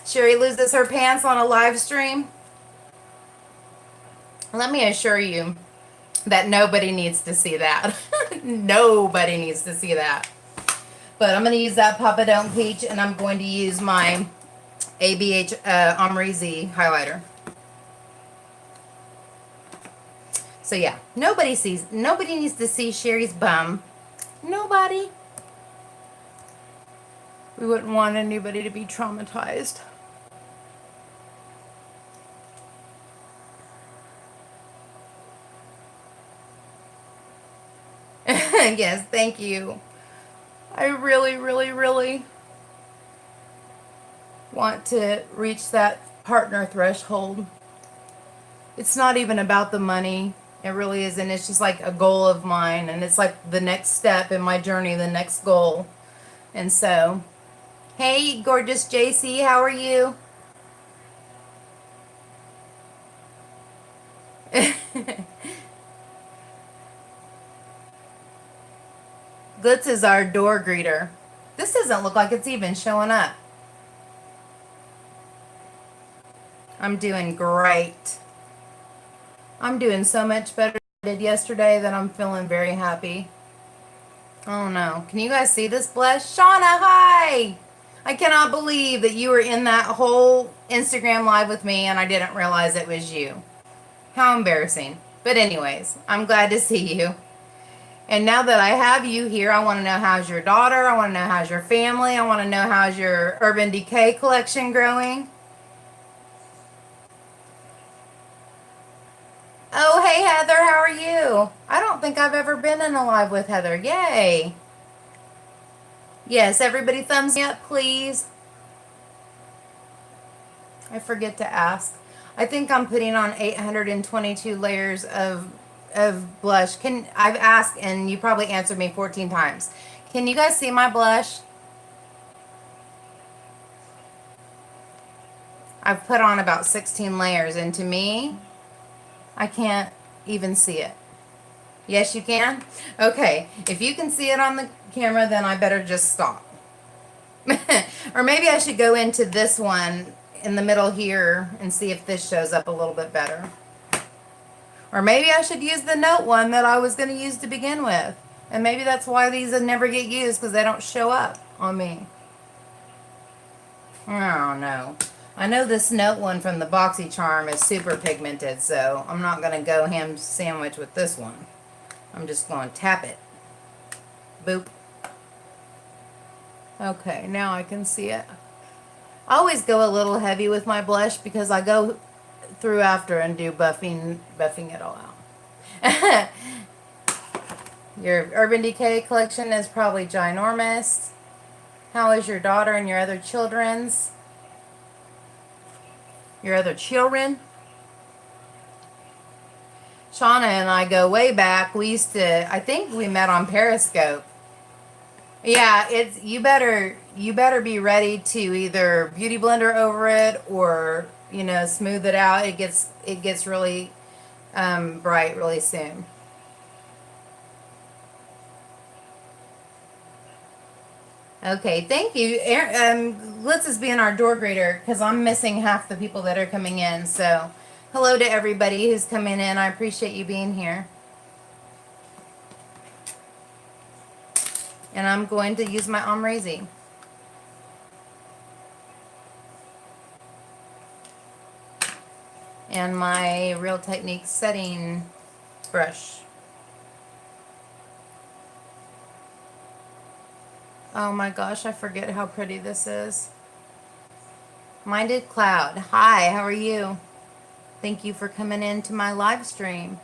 Sherry loses her pants on a live stream. Let me assure you that nobody needs to see that. Nobody needs to see that. But I'm going to use that Papa Don't Peach, and I'm going to use my ABH Omri Z highlighter. So yeah, nobody needs to see Sherry's bum. Nobody. We wouldn't want anybody to be traumatized. Yes, thank you. I really, really, really want to reach that partner threshold. It's not even about the money. It really isn't. It's just like a goal of mine, and it's like the next step in my journey, the next goal. And so, hey, gorgeous JC, how are you? Glitz is our door greeter. This doesn't look like it's even showing up. I'm doing great. I'm doing so much better than I did yesterday that I'm feeling very happy. Oh no. Can you guys see this blush? Shauna, hi! I cannot believe that you were in that whole Instagram live with me and I didn't realize it was you. How embarrassing. But anyways, I'm glad to see you. And now that I have you here, I want to know how's your daughter. I want to know how's your family. I want to know how's your Urban Decay collection growing. Oh, hey Heather, how are you? I don't think I've ever been in a live with Heather. Yay. Yes, everybody thumbs me up, please. I forget to ask. I think I'm putting on 822 layers of blush. I've asked and you probably answered me 14 times. Can you guys see my blush? I've put on about 16 layers and to me, I can't even see it. Yes, you can? Okay, if you can see it on the camera, then I better just stop. Or maybe I should go into this one in the middle here and see if this shows up a little bit better. Or maybe I should use the note one that I was going to use to begin with. And maybe that's why these never get used, because they don't show up on me. I don't know. I know this note one from the BoxyCharm is super pigmented, so I'm not going to go ham sandwich with this one. I'm just going to tap it. Boop. Okay, now I can see it. I always go a little heavy with my blush because I go through after and do buffing it all out. Your Urban Decay collection is probably ginormous. How is your daughter and your other children's? Your other children? Shauna and I go way back. We used to, I think we met on Periscope. Yeah, it's you better be ready to either beauty blender over it or, you know, smooth it out. It gets really bright really soon. Okay, thank you. Let's just be in our door greeter because I'm missing half the people that are coming in. So, hello to everybody who's coming in. I appreciate you being here. And I'm going to use my ombre. And my Real Techniques setting brush. Oh my gosh, I forget how pretty this is. Minded Cloud. Hi, how are you? Thank you for coming into my live stream.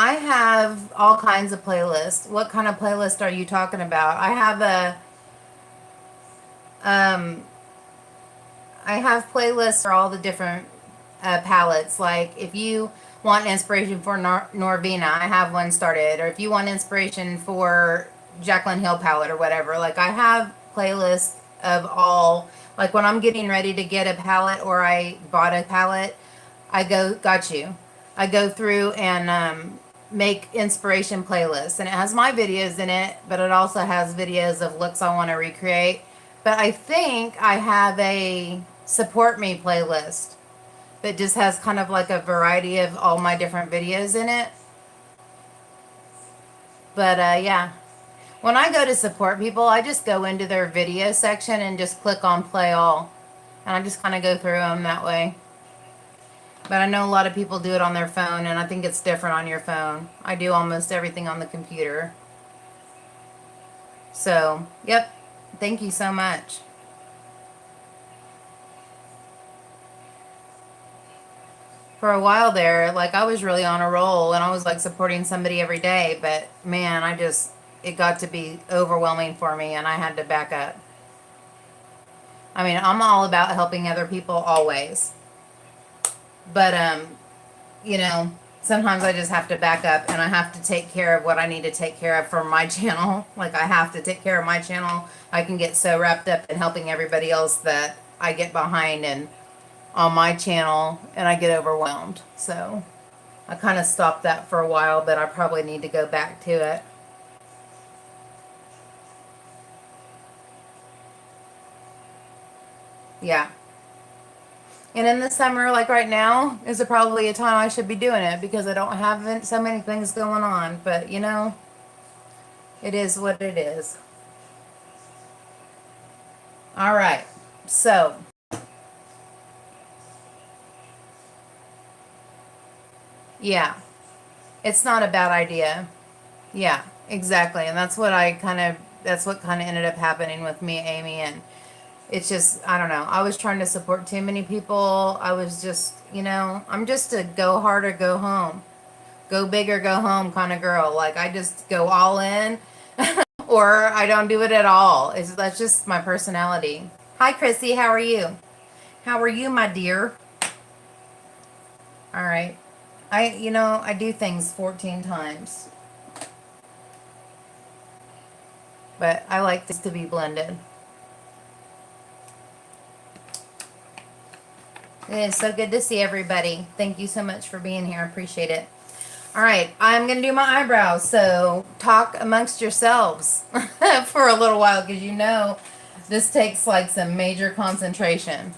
I have all kinds of playlists. What kind of playlist are you talking about? I have playlists for all the different palettes. Like if you want inspiration for Norvina, I have one started. Or if you want inspiration for Jaclyn Hill palette or whatever, like I have playlists of all. Like when I'm getting ready to get a palette or I bought a palette, I go through and make inspiration playlists, and it has my videos in it, but it also has videos of looks I want to recreate. But I think I have a support me playlist that just has kind of like a variety of all my different videos in it. But yeah, when I go to support people, I just go into their video section and just click on play all, and I just kind of go through them that way. But I know a lot of people do it on their phone, and I think it's different on your phone. I do almost everything on the computer. So, yep. Thank you so much. For a while there, like I was really on a roll, and I was like supporting somebody every day. But man, it got to be overwhelming for me, and I had to back up. I mean, I'm all about helping other people always. But, you know, sometimes I just have to back up and I have to take care of what I need to take care of for my channel. Like I have to take care of my channel. I can get so wrapped up in helping everybody else that I get behind and on my channel and I get overwhelmed. So I kind of stopped that for a while, but I probably need to go back to it. Yeah. And in the summer, like right now, is probably a time I should be doing it because I don't have so many things going on. But you know, it is what it is. All right. So, yeah, it's not a bad idea. Yeah, exactly. And that's what kind of ended up happening with me, Amy. And it's just, I don't know. I was trying to support too many people. I was just, I'm just a go hard or go home, go big or go home kind of girl. Like, I just go all in or I don't do it at all. That's just my personality. Hi, Chrissy. How are you? How are you, my dear? All right. I do things 14 times, but I like this to be blended. It is so good to see everybody. Thank you so much for being here. I appreciate it. All right, I'm going to do my eyebrows. So talk amongst yourselves for a little while because this takes like some major concentration.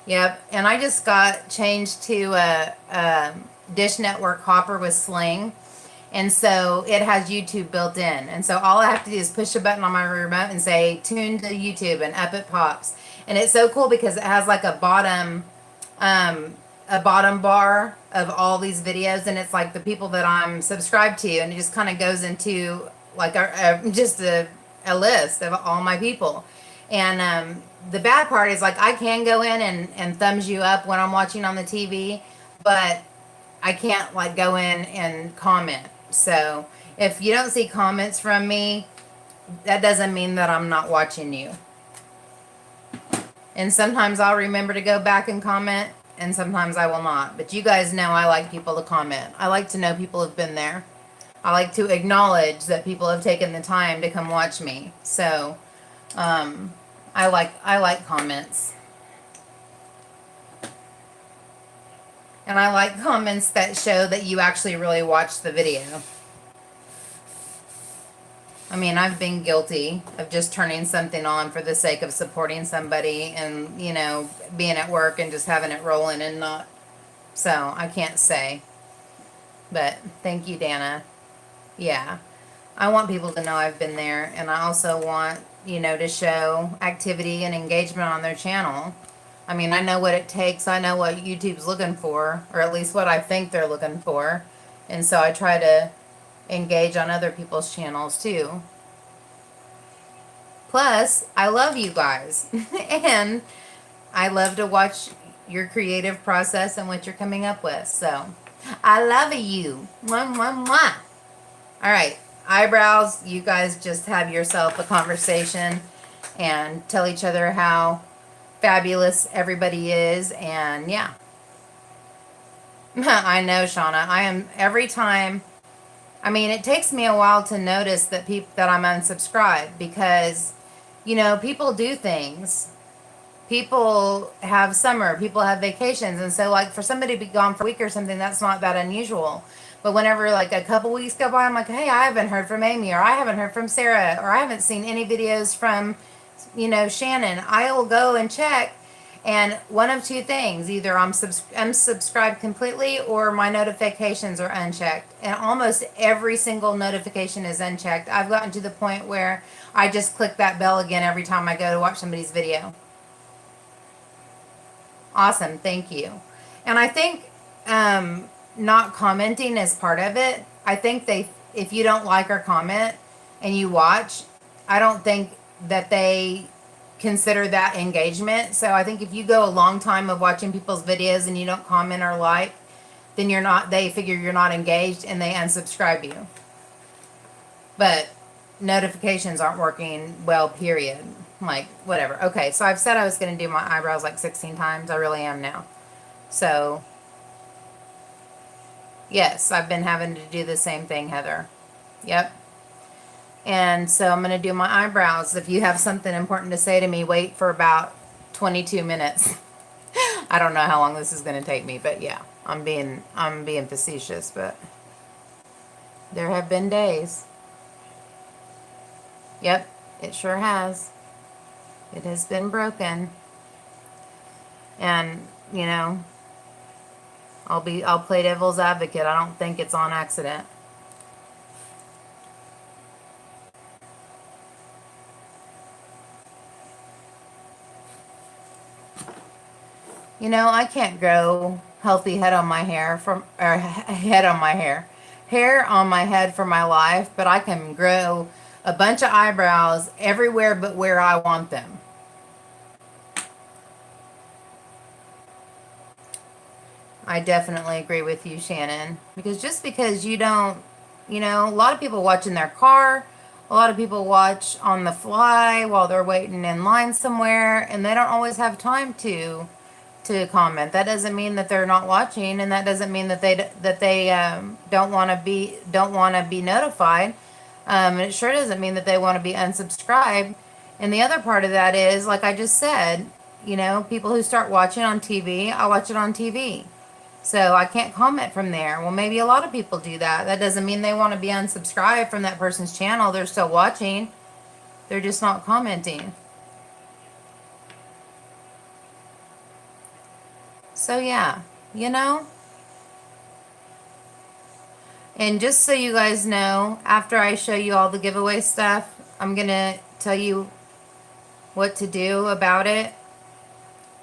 Yep, and I just got changed to a Dish Network Hopper with Sling. And so it has YouTube built in. And so all I have to do is push a button on my remote and say, tune to YouTube, and up it pops. And it's so cool because it has like a bottom bar of all these videos. And it's like the people that I'm subscribed to. And it just kind of goes into like just a list of all my people. And the bad part is like I can go in and thumbs you up when I'm watching on the TV, but I can't like go in and comment. So if you don't see comments from me, that doesn't mean that I'm not watching you. And sometimes I'll remember to go back and comment, and sometimes I will not. But you guys know I like people to comment. I like to know people have been there. I like to acknowledge that people have taken the time to come watch me. So I like comments. And I like comments that show that you actually really watched the video. I mean, I've been guilty of just turning something on for the sake of supporting somebody and, being at work and just having it rolling and not. So I can't say. But thank you, Dana. Yeah. I want people to know I've been there. And I also want, to show activity and engagement on their channel. I mean, I know what it takes. I know what YouTube's looking for, or at least what I think they're looking for. And so I try to engage on other people's channels too. Plus, I love you guys. And I love to watch your creative process and what you're coming up with. So, I love you. Mwah, mwah, mwah. All right, eyebrows, you guys just have yourself a conversation and tell each other how fabulous everybody is, and yeah. I know, Shauna. I am every time. I mean, it takes me a while to notice that I'm unsubscribed because, people do things. People have summer. People have vacations, and so like for somebody to be gone for a week or something, that's not that unusual. But whenever like a couple weeks go by, I'm like, hey, I haven't heard from Amy, or I haven't heard from Sarah, or I haven't seen any videos from, Shannon. I will go and check. And one of two things, either I'm unsubscribed completely or my notifications are unchecked. And almost every single notification is unchecked. I've gotten to the point where I just click that bell again every time I go to watch somebody's video. Awesome, thank you. And I think not commenting is part of it. I think if you don't like or comment and you watch, I don't think that they consider that engagement. So I think if you go a long time of watching people's videos and you don't comment or like, then they figure you're not engaged and they unsubscribe you. But notifications aren't working well, period. Like, whatever. Okay, so I've said I was going to do my eyebrows like 16 times. I really am now. So, yes, I've been having to do the same thing, Heather. Yep. And so I'm going to do my eyebrows. If you have something important to say to me, wait for about 22 minutes. I don't know how long this is going to take me, but yeah, I'm being facetious, but there have been days. Yep, it sure has. It has been broken. And, you know, I'll play devil's advocate. I don't think it's on accident. You know, I can't grow healthy head on my hair from or head on my hair on my head for my life, but I can grow a bunch of eyebrows everywhere but where I want them. I definitely agree with you, Shannon. Because just because you don't, you know, a lot of people watch in their car, a lot of people watch on the fly while they're waiting in line somewhere, and they don't always have time to comment. That doesn't mean that they're not watching, and that doesn't mean that they don't want to be notified. And it sure doesn't mean that they want to be unsubscribed. And the other part of that is, like I just said, you know, people who start watching on TV, I watch it on TV. So I can't comment from there. Well, maybe a lot of people do that. That doesn't mean they want to be unsubscribed from that person's channel. They're still watching. They're just not commenting. So yeah, you know. And just so you guys know, after I show you all the giveaway stuff, I'm going to tell you what to do about it.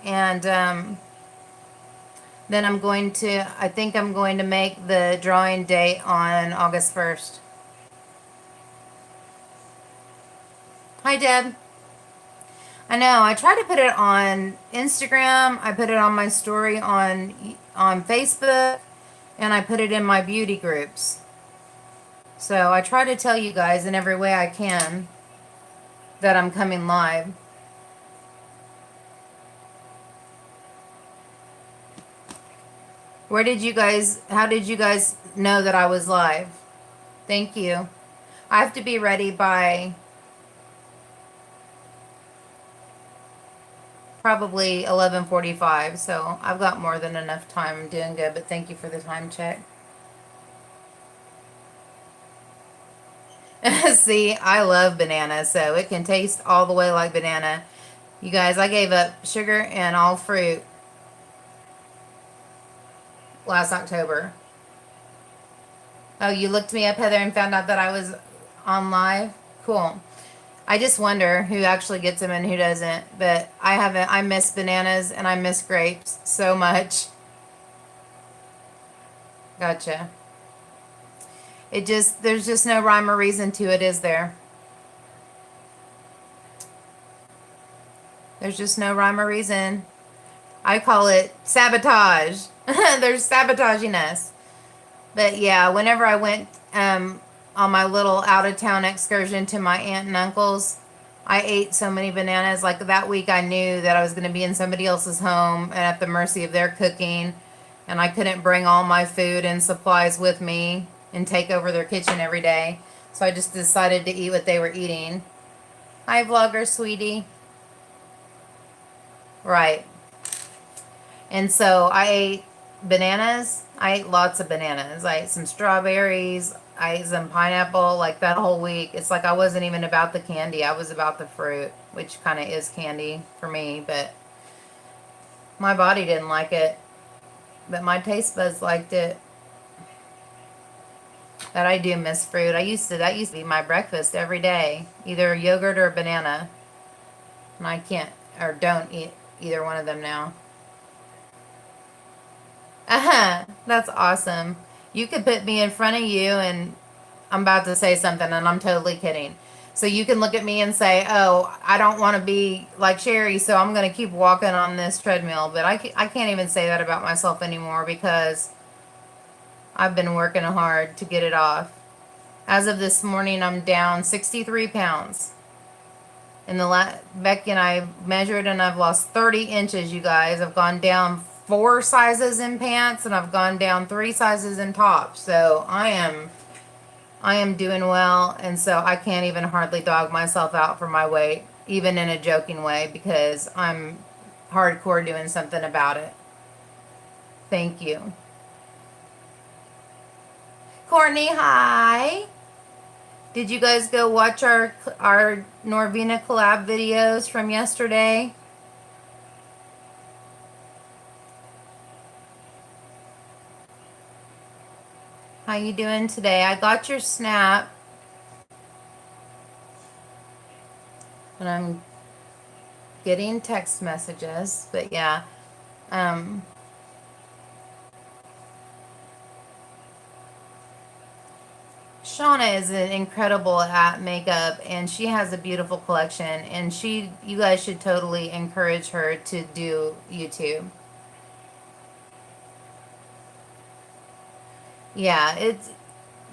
And then I think I'm going to make the drawing date on August 1st. Hi, Deb. I know. I try to put it on Instagram. I put it on my story on Facebook, and I put it in my beauty groups. So I try to tell you guys in every way I can that I'm coming live. How did you guys know that I was live? Thank you. I have to be ready by probably 11:45, so I've got more than enough time. I'm doing good, but thank you for the time check. See, I love banana, so it can taste all the way like banana. You guys, I gave up sugar and all fruit last October. Oh, you looked me up, Heather, and found out that I was on live? Cool. I just wonder who actually gets them and who doesn't. But I haven't. I miss bananas and I miss grapes so much. Gotcha. There's just no rhyme or reason to it, is there? There's just no rhyme or reason. I call it sabotage. They're sabotaging us. But yeah, whenever I went on my little out of town excursion to my aunt and uncle's, I ate so many bananas. Like that week, I knew that I was going to be in somebody else's home and at the mercy of their cooking, and I couldn't bring all my food and supplies with me and take over their kitchen every day. So I just decided to eat what they were eating. Hi, vlogger, sweetie. Right. And so I ate bananas. I ate lots of bananas. I ate some strawberries. I ate some pineapple. Like that whole week. It's like I wasn't even about the candy. I was about the fruit, which kind of is candy for me. But my body didn't like it. But my taste buds liked it. But I do miss fruit. That used to be my breakfast every day. Either yogurt or banana. And I can't or don't eat either one of them now. That's awesome. You could put me in front of you and I'm about to say something and I'm totally kidding. So you can look at me and say, oh, I don't want to be like Sherry, so I'm going to keep walking on this treadmill. But I can't even say that about myself anymore because I've been working hard to get it off. As of this morning, I'm down 63 pounds. Becky and I measured and I've lost 30 inches, you guys. I've gone down 4 sizes in pants and I've gone down 3 sizes in tops. So I am doing well, and so I can't even hardly dog myself out for my weight, even in a joking way, because I'm hardcore doing something about it. Thank you. Courtney, hi. Did you guys go watch our Norvina collab videos from yesterday? How you doing today? I got your snap, and I'm getting text messages, but yeah. Um, Shauna is incredible at makeup, and she has a beautiful collection, and you guys should totally encourage her to do YouTube. Yeah,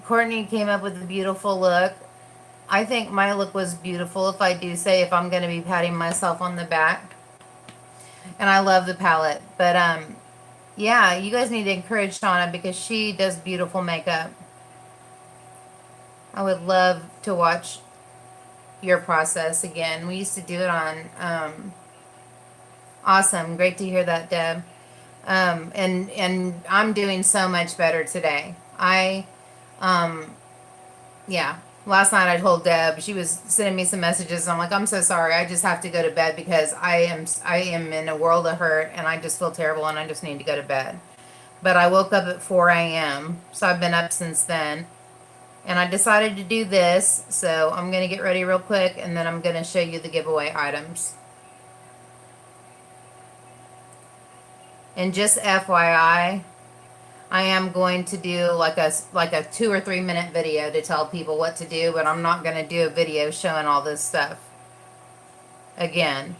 Courtney came up with a beautiful look. I think my look was beautiful, if I do say, if I'm going to be patting myself on the back. And I love the palette. But yeah, you guys need to encourage Shauna because she does beautiful makeup. I would love to watch your process again. We used to do it on awesome. Great to hear that, Deb. And I'm doing so much better today. Um, yeah. Last night I told Deb, she was sending me some messages. And I'm like, I'm so sorry. I just have to go to bed because I am in a world of hurt and I just feel terrible and I just need to go to bed. But I woke up at 4 a.m. So I've been up since then. And I decided to do this. So I'm going to get ready real quick and then I'm going to show you the giveaway items. And just FYI, I am going to do like a 2 or 3 minute video to tell people what to do, but I'm not going to do a video showing all this stuff. Again,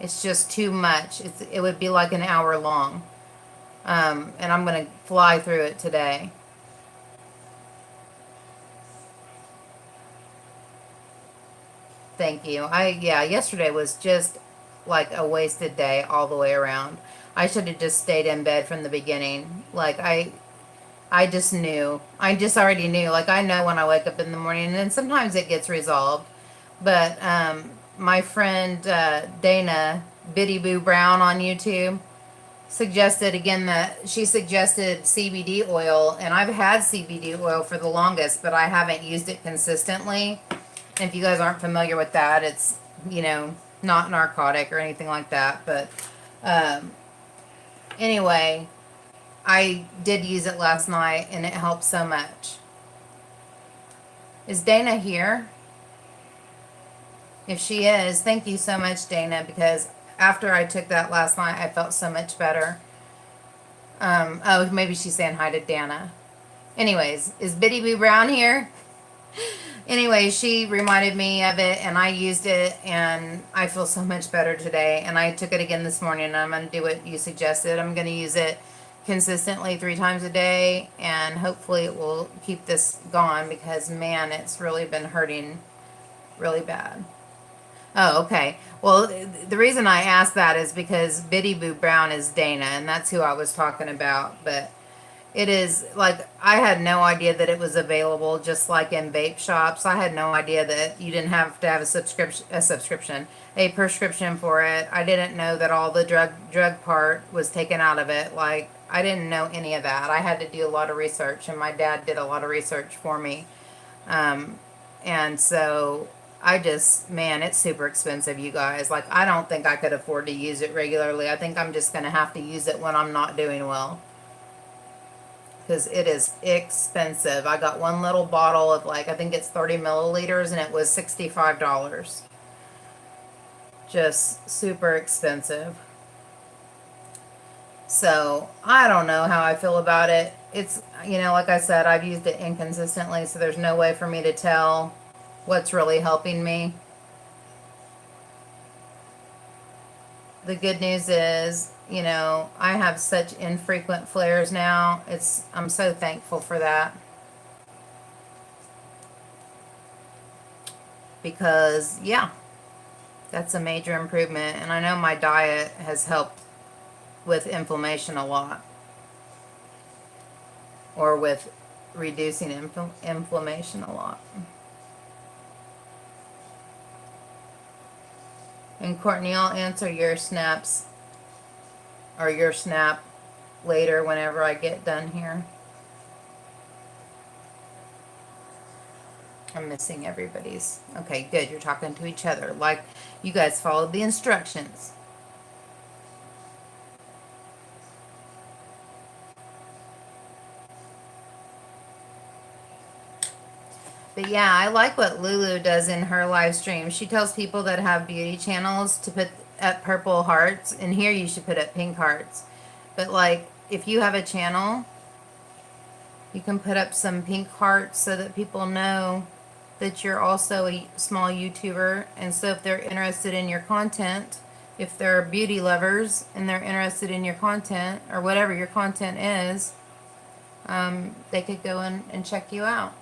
it's just too much. It would be like an hour long. And I'm going to fly through it today. Thank you. Yeah, yesterday was just like a wasted day all the way around. I should have just stayed in bed from the beginning. Like I just knew. I just already knew. Like I know when I wake up in the morning, and then sometimes it gets resolved. But my friend Dana Biddy Boo Brown on YouTube suggested again that she suggested CBD oil, and I've had CBD oil for the longest, but I haven't used it consistently. And if you guys aren't familiar with that, it's not narcotic or anything like that. But anyway, I did use it last night and it helped so much. Is Dana here? If she is, thank you so much, Dana, because after I took that last night, I felt so much better. Oh, maybe she's saying hi to Dana. Anyways, is Biddy Boo Brown here? Anyway, she reminded me of it and I used it and I feel so much better today. And I took it again this morning and I'm going to do what you suggested. I'm going to use it consistently 3 times a day and hopefully it will keep this gone because man, it's really been hurting really bad. Oh, okay. Well, the reason I asked that is because Biddy Boo Brown is Dana and that's who I was talking about. But it is like I had no idea that it was available just like in vape shops. I had no idea that you didn't have to have a prescription for it. I didn't know that all the drug part was taken out of it. Like I didn't know any of that. I had to do a lot of research and my dad did a lot of research for me. And so man, it's super expensive, you guys. Like I don't think I could afford to use it regularly. I think I'm just going to have to use it when I'm not doing well. Because it is expensive. I got one little bottle of I think it's 30 milliliters and it was $65. Just super expensive. So I don't know how I feel about it. It's, like I said, I've used it inconsistently, so there's no way for me to tell what's really helping me. The good news is, I have such infrequent flares now. I'm so thankful for that. Because, yeah, that's a major improvement. And I know my diet has helped with inflammation a lot. Or with reducing inflammation a lot. And Courtney, I'll answer your snaps or your snap later whenever I get done here. I'm missing everybody's. Okay, good. You're talking to each other. Like, you guys followed the instructions. But yeah, I like what Lulu does in her live stream. She tells people that have beauty channels to put up purple hearts, and here you should put up pink hearts. But like, if you have a channel, you can put up some pink hearts so that people know that you're also a small YouTuber. And so if they're interested in your content, if they're beauty lovers and they're interested in your content or whatever your content is, they could go in and check you out.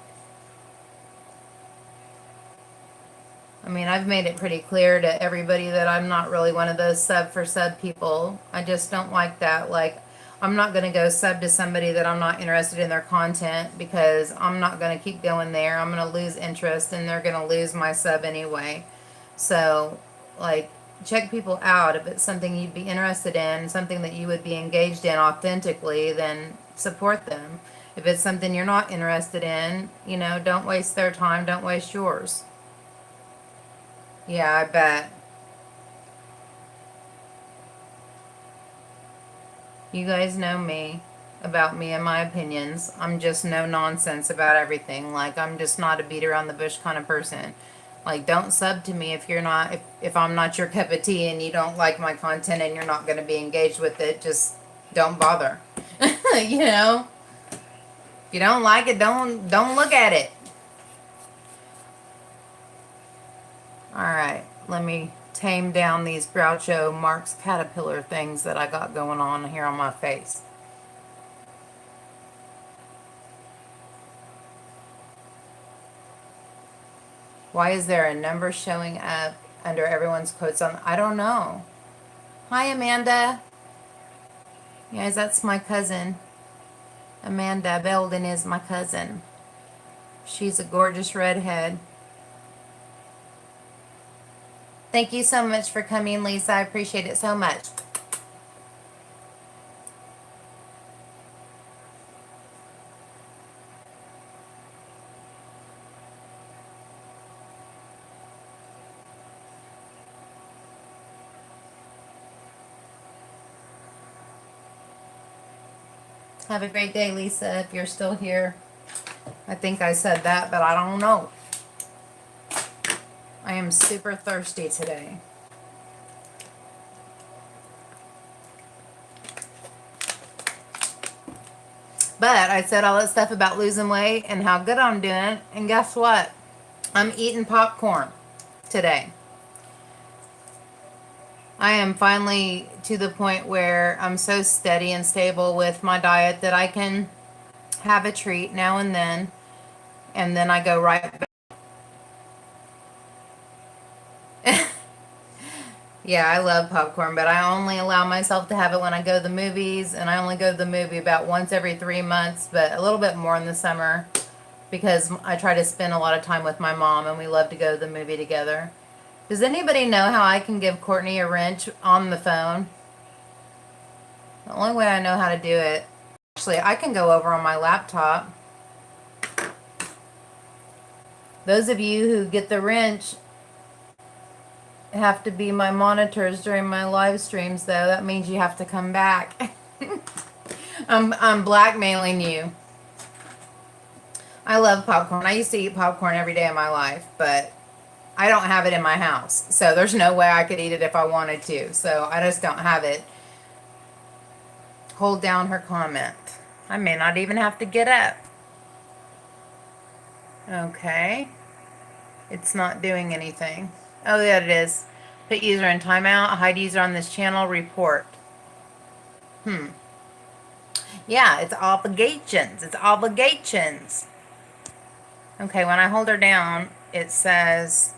I mean, I've made it pretty clear to everybody that I'm not really one of those sub for sub people. I just don't like that. Like, I'm not going to go sub to somebody that I'm not interested in their content, because I'm not going to keep going there. I'm going to lose interest and they're going to lose my sub anyway. So, like, check people out. If it's something you'd be interested in, something that you would be engaged in authentically, then support them. If it's something you're not interested in, you know, don't waste their time, don't waste yours. Yeah, I bet. You guys know me, about me and my opinions. I'm just no nonsense about everything. Like, I'm just not a beat around the bush kind of person. Like, don't sub to me if you're not, if I'm not your cup of tea and you don't like my content and you're not going to be engaged with it. Just don't bother. You know? If you don't like it, don't look at it. All right, let me tame down these Groucho Marx caterpillar things that I got going on here on my face. Why is there a number showing up under everyone's quotes on? I don't know. Hi, Amanda. Guys, that's my cousin. Amanda Belden is my cousin. She's a gorgeous redhead. Thank you so much for coming, Lisa. I appreciate it so much. Have a great day, Lisa, if you're still here. I think I said that, but I don't know. I am super thirsty today. But I said all that stuff about losing weight and how good I'm doing, and guess what? I'm eating popcorn today. I am finally to the point where I'm so steady and stable with my diet that I can have a treat now and then I go right back. Yeah, I love popcorn, but I only allow myself to have it when I go to the movies, and I only go to the movie about once every 3 months, but a little bit more in the summer, because I try to spend a lot of time with my mom, and we love to go to the movie together. Does anybody know how I can give Courtney a wrench on the phone? The only way I know how to do it, actually, I can go over on my laptop. Those of you who get the wrench have to be my monitors during my live streams, though. That means you have to come back. I'm blackmailing you. I love popcorn. I used to eat popcorn every day of my life, but I don't have it in my house. So there's no way I could eat it if I wanted to. So I just don't have it. Hold down her comment. I may not even have to get up. Okay. It's not doing anything. Oh, yeah, it is. Put user in timeout. Hide user on this channel. Report. Yeah, it's obligations. It's obligations. Okay, when I hold her down, it says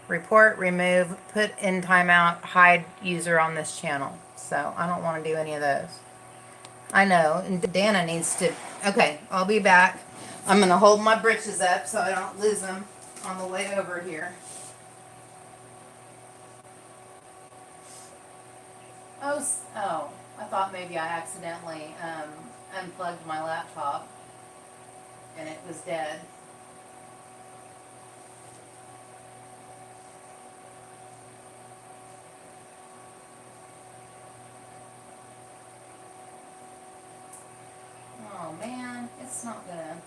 report, remove, put in timeout, hide user on this channel. So I don't want to do any of those. I know, and Dana needs to. Okay, I'll be back. I'm going to hold my britches up so I don't lose them on the way over here. Oh, I thought maybe I accidentally unplugged my laptop and it was dead. It's not gonna.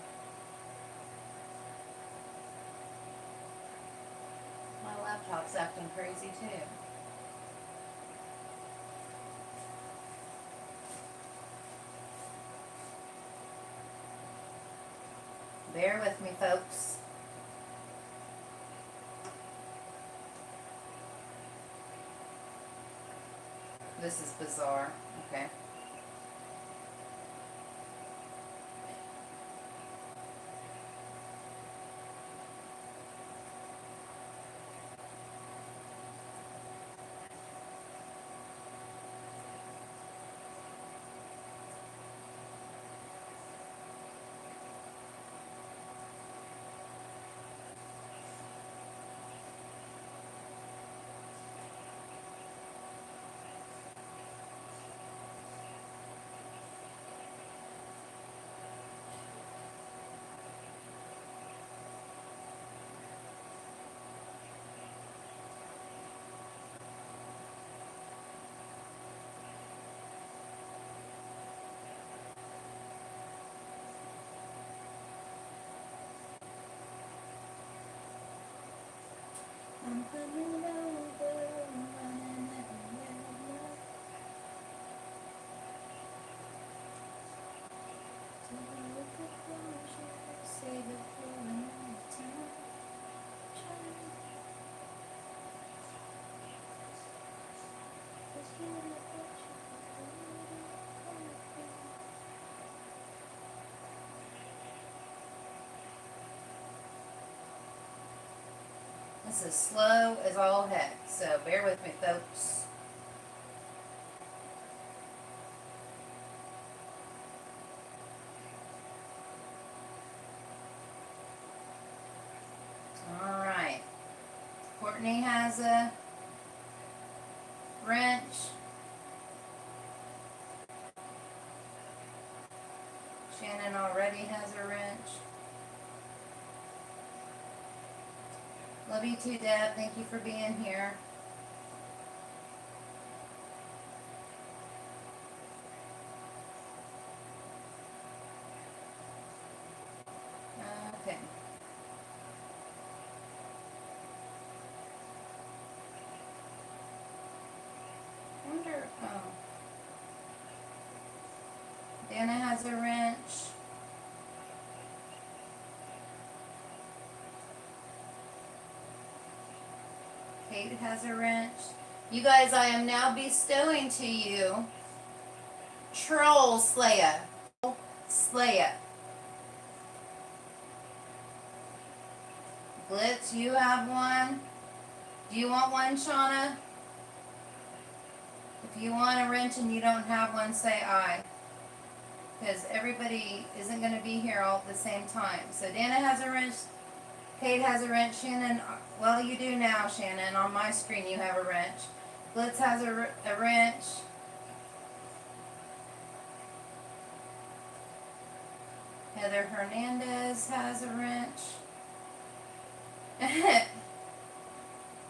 My laptop's acting crazy too. Bear with me, folks. This is bizarre. Okay. I'm coming over, running everywhere. To look at closure, save it for another time. This is slow as all heck, so bear with me, folks. Alright. Courtney has a wrench. Shannon already has a wrench. Love you too, Deb. Thank you for being here. Okay. Wonder, oh. Dana has a wrench. Kate has a wrench. You guys, I am now bestowing to you Troll Slayer. Slayer. Glitz, you have one. Do you want one, Shauna? If you want a wrench and you don't have one, say aye. Because everybody isn't going to be here all at the same time. So Dana has a wrench. Kate has a wrench. Shannon, well, you do now, Shannon. On my screen, you have a wrench. Glitz has a wrench. Heather Hernandez has a wrench.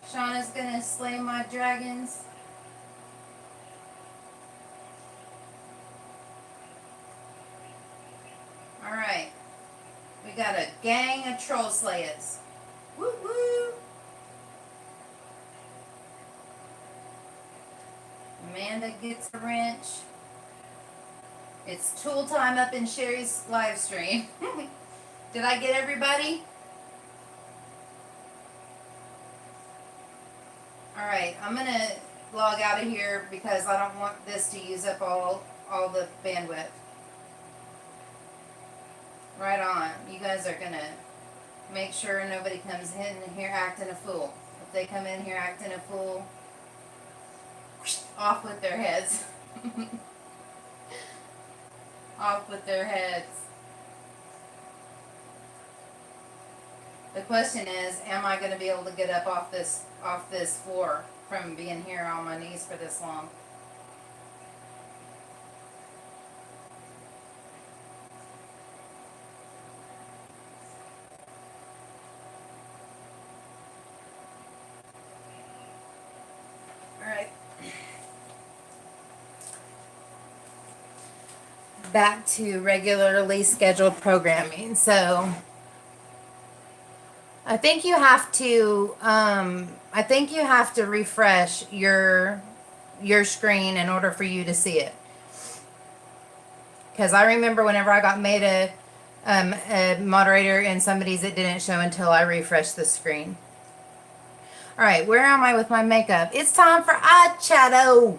Shauna's going to slay my dragons. Alright. We got a gang of troll slayers. Woo woo! Amanda gets a wrench. It's tool time up in Sherry's live stream. Did I get everybody? Alright, I'm going to log out of here because I don't want this to use up all the bandwidth. Right on. You guys are going to make sure nobody comes in here acting a fool. If they come in here acting a fool, off with their heads. Off with their heads. The question is, am I going to be able to get up off this floor from being here on my knees for this long? back to regularly scheduled programming. So I think you have to refresh your screen in order for you to see it. Because I remember whenever I got made a moderator in somebody's, it didn't show until I refreshed the screen. All right, where am I with my makeup? It's time for eyeshadow.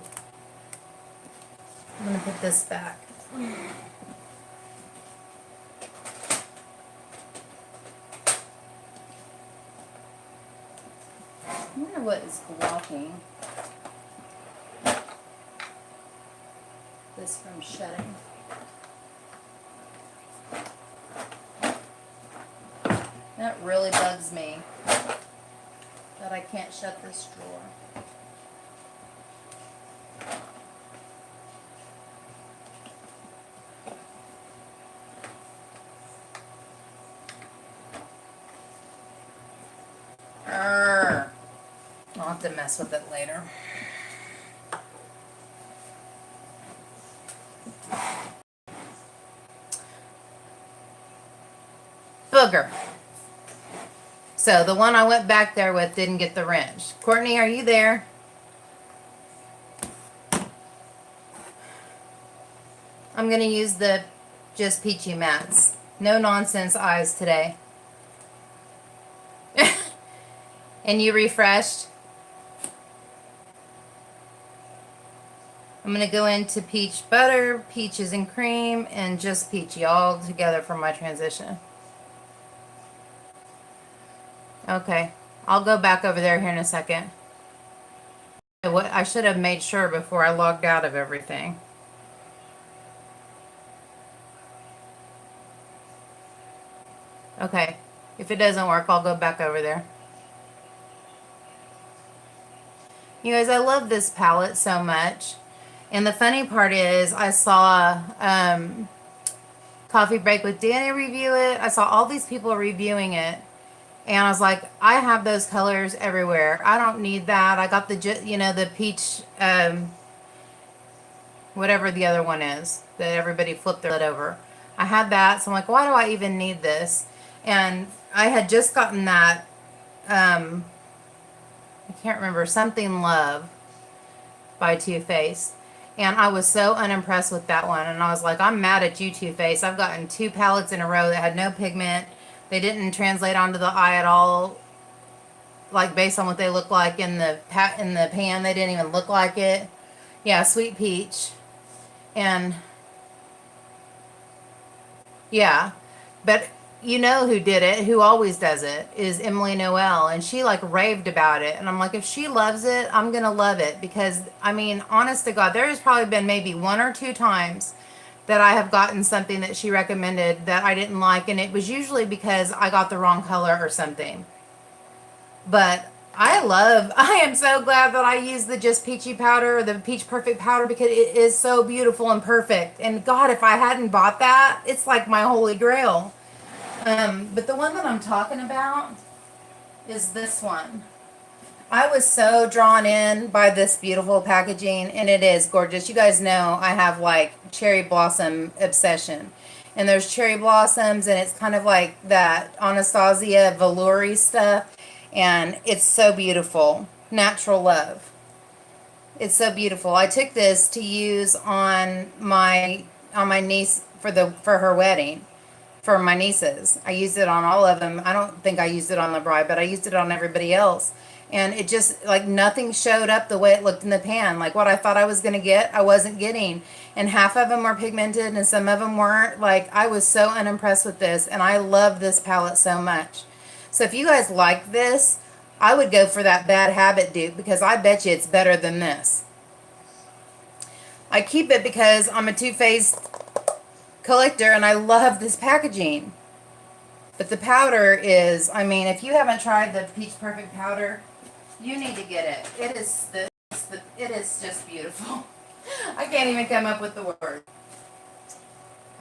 I'm gonna put this back. I wonder what is blocking this from shutting. That really bugs me that I can't shut this drawer. I'll have to mess with it later. Booger. So the one I went back there with didn't get the wrench. Courtney, are you there? I'm going to use the Just Peachy Mats. No nonsense eyes today. And you refreshed? I'm going to go into peach butter, peaches and cream, and Just Peachy all together for my transition. Okay, I'll go back over there here in a second. I should have made sure before I logged out of everything. Okay, if it doesn't work, I'll go back over there. You guys, I love this palette so much. And the funny part is, I saw Coffee Break with Danny review it. I saw all these people reviewing it. And I was like, I have those colors everywhere. I don't need that. I got the, the peach, whatever the other one is that everybody flipped their lid over. I had that. So I'm like, why do I even need this? And I had just gotten that, I can't remember, Something Love by Too Faced. And I was so unimpressed with that one. And I was like, I'm mad at you, Too Faced. I've gotten 2 palettes in a row that had no pigment. They didn't translate onto the eye at all, like based on what they look like in the pan. They didn't even look like it. Yeah, Sweet Peach. And yeah, but you know who did it, who always does it, is Emily Noel. And she like raved about it. And I'm like, if she loves it, I'm going to love it. Because, I mean, honest to God, there has probably been maybe 1 or 2 times that I have gotten something that she recommended that I didn't like, and it was usually because I got the wrong color or something. But I am so glad that I used the Just Peachy powder, the Peach Perfect powder, because it is so beautiful and perfect. And God, if I hadn't bought that, it's like my holy grail. But the one that I'm talking about is this one. I was so drawn in by this beautiful packaging, and it is gorgeous. You guys know I have like cherry blossom obsession. And there's cherry blossoms, and it's kind of like that Anastasia velour stuff. And it's so beautiful. Natural Love. It's so beautiful. I took this to use on my niece for her wedding. For my nieces. I used it on all of them. I don't think I used it on the bride, but I used it on everybody else. And it just, like, nothing showed up the way it looked in the pan. Like, what I thought I was going to get, I wasn't getting. And half of them were pigmented and some of them weren't. Like, I was so unimpressed with this. And I love this palette so much. So if you guys like this, I would go for that Bad Habit dupe, because I bet you it's better than this. I keep it because I'm a Too Faced collector and I love this packaging. But the powder is, I mean, if you haven't tried the Peach Perfect powder, you need to get it. It is just beautiful. I can't even come up with the word.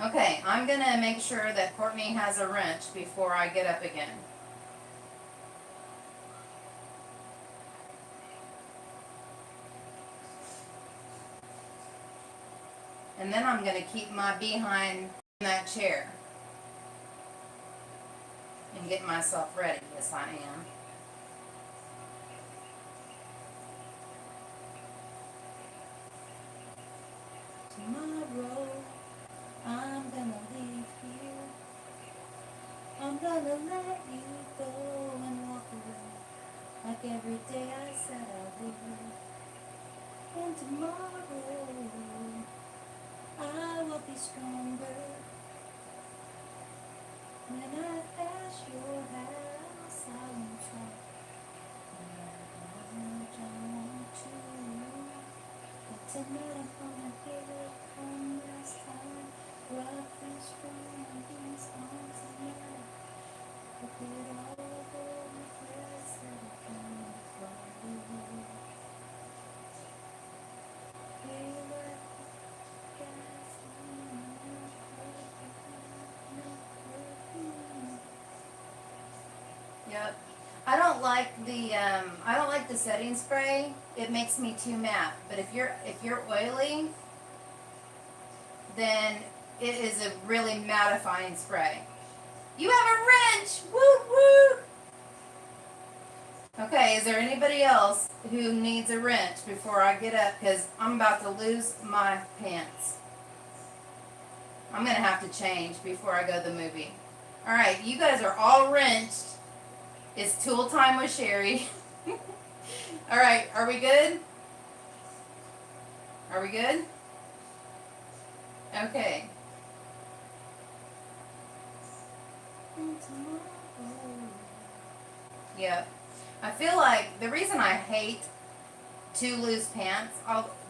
Okay, I'm going to make sure that Courtney has a wrench before I get up again. And then I'm going to keep my behind in that chair and get myself ready. Yes, I am. Tomorrow, I'm gonna leave here. I'm gonna let you go and walk away. Like every day I said I would. And tomorrow, I will be stronger. When I pass your house, I won't try. I want to. But tonight I'm gonna give it one last time. Rock this from these arms tonight. Forget all the regrets that I found from you. Feel like gasoline, no perfume. Yep. I don't like the setting spray. It makes me too matte. But if you're oily, then it is a really mattifying spray. You have a wrench! Woo woo! Okay, is there anybody else who needs a wrench before I get up? Because I'm about to lose my pants. I'm going to have to change before I go to the movie. Alright, you guys are all wrenched. It's tool time with Sherry. Alright, are we good? Are we good? Okay. Yep. I feel like the reason I hate too loose pants,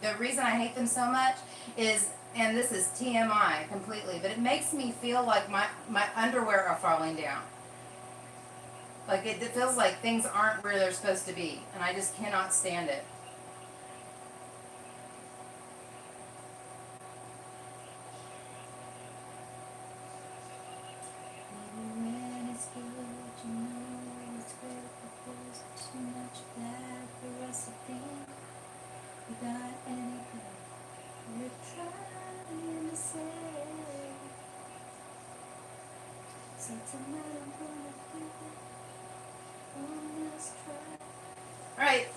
the reason I hate them so much is, and this is TMI completely, but it makes me feel like my underwear are falling down. Like it feels like things aren't where they're supposed to be, and I just cannot stand it. Alright.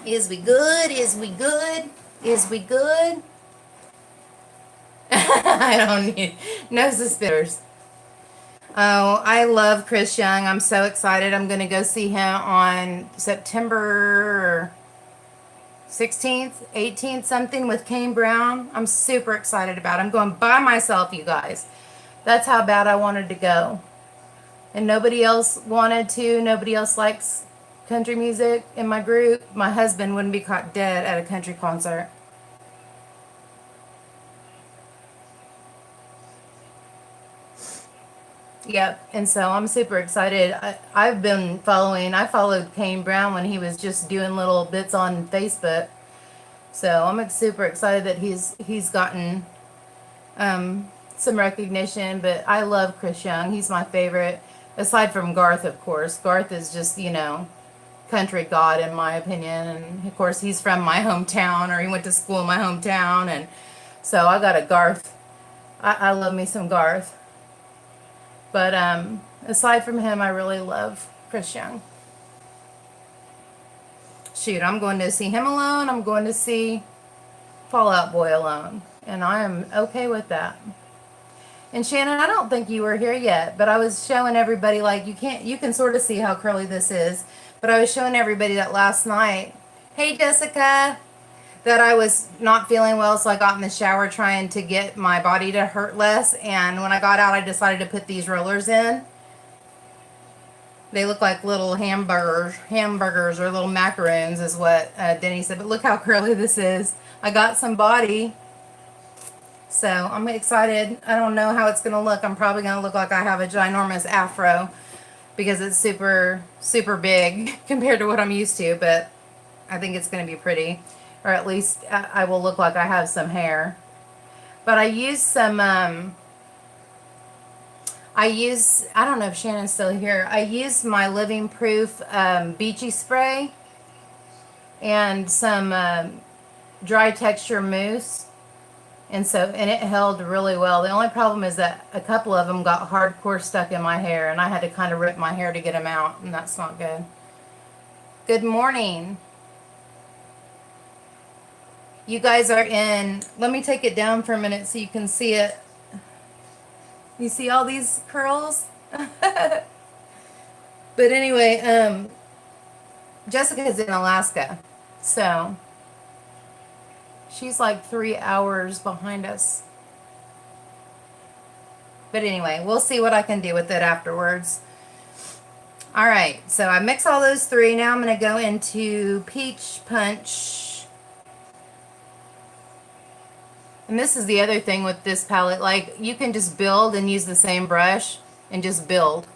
Is we good? Is we good? Is we good? I don't need no suspenders. Oh, I love Chris Young. I'm so excited. I'm going to go see him on September 16th, 18th, something with Kane Brown. I'm super excited about it. I'm going by myself, you guys. That's how bad I wanted to go. And nobody else wanted to. Nobody else likes country music in my group. My husband wouldn't be caught dead at a country concert. Yep, and so I'm super excited. I followed Kane Brown when he was just doing little bits on Facebook. So I'm super excited that he's gotten some recognition, but I love Chris Young. He's my favorite, aside from Garth, of course. Garth is just, country god in my opinion, and of course he's from my hometown, or he went to school in my hometown, and so I got a Garth. I love me some Garth. But aside from him, I really love Chris Young. Shoot, I'm going to see him alone. I'm going to see Fall Out Boy alone. And I am okay with that. And Shannon, I don't think you were here yet, but I was showing everybody, like, you can sort of see how curly this is. But I was showing everybody that last night. Hey, Jessica. That I was not feeling well, so I got in the shower trying to get my body to hurt less. And when I got out, I decided to put these rollers in. They look like little hamburgers or little macaroons is what Denny said. But look how curly this is. I got some body. So I'm excited. I don't know how it's going to look. I'm probably going to look like I have a ginormous afro because it's super, super big compared to what I'm used to. But I think it's going to be pretty. Or at least I will look like I have some hair. But I used some, I don't know if Shannon's still here. I used my Living Proof Beachy spray. and some dry texture mousse. And it held really well. The only problem is that a couple of them got hardcore stuck in my hair, and I had to kind of rip my hair to get them out, and that's not good. Good morning. You guys are in. Let me take it down for a minute so you can see it. You see all these curls? But anyway, Jessica's in Alaska, so she's like 3 hours behind us. But anyway, we'll see what I can do with it afterwards. All right, so I mix all those three. Now I'm going to go into Peach Punch. And this is the other thing with this palette. Like, you can just build and use the same brush and just build.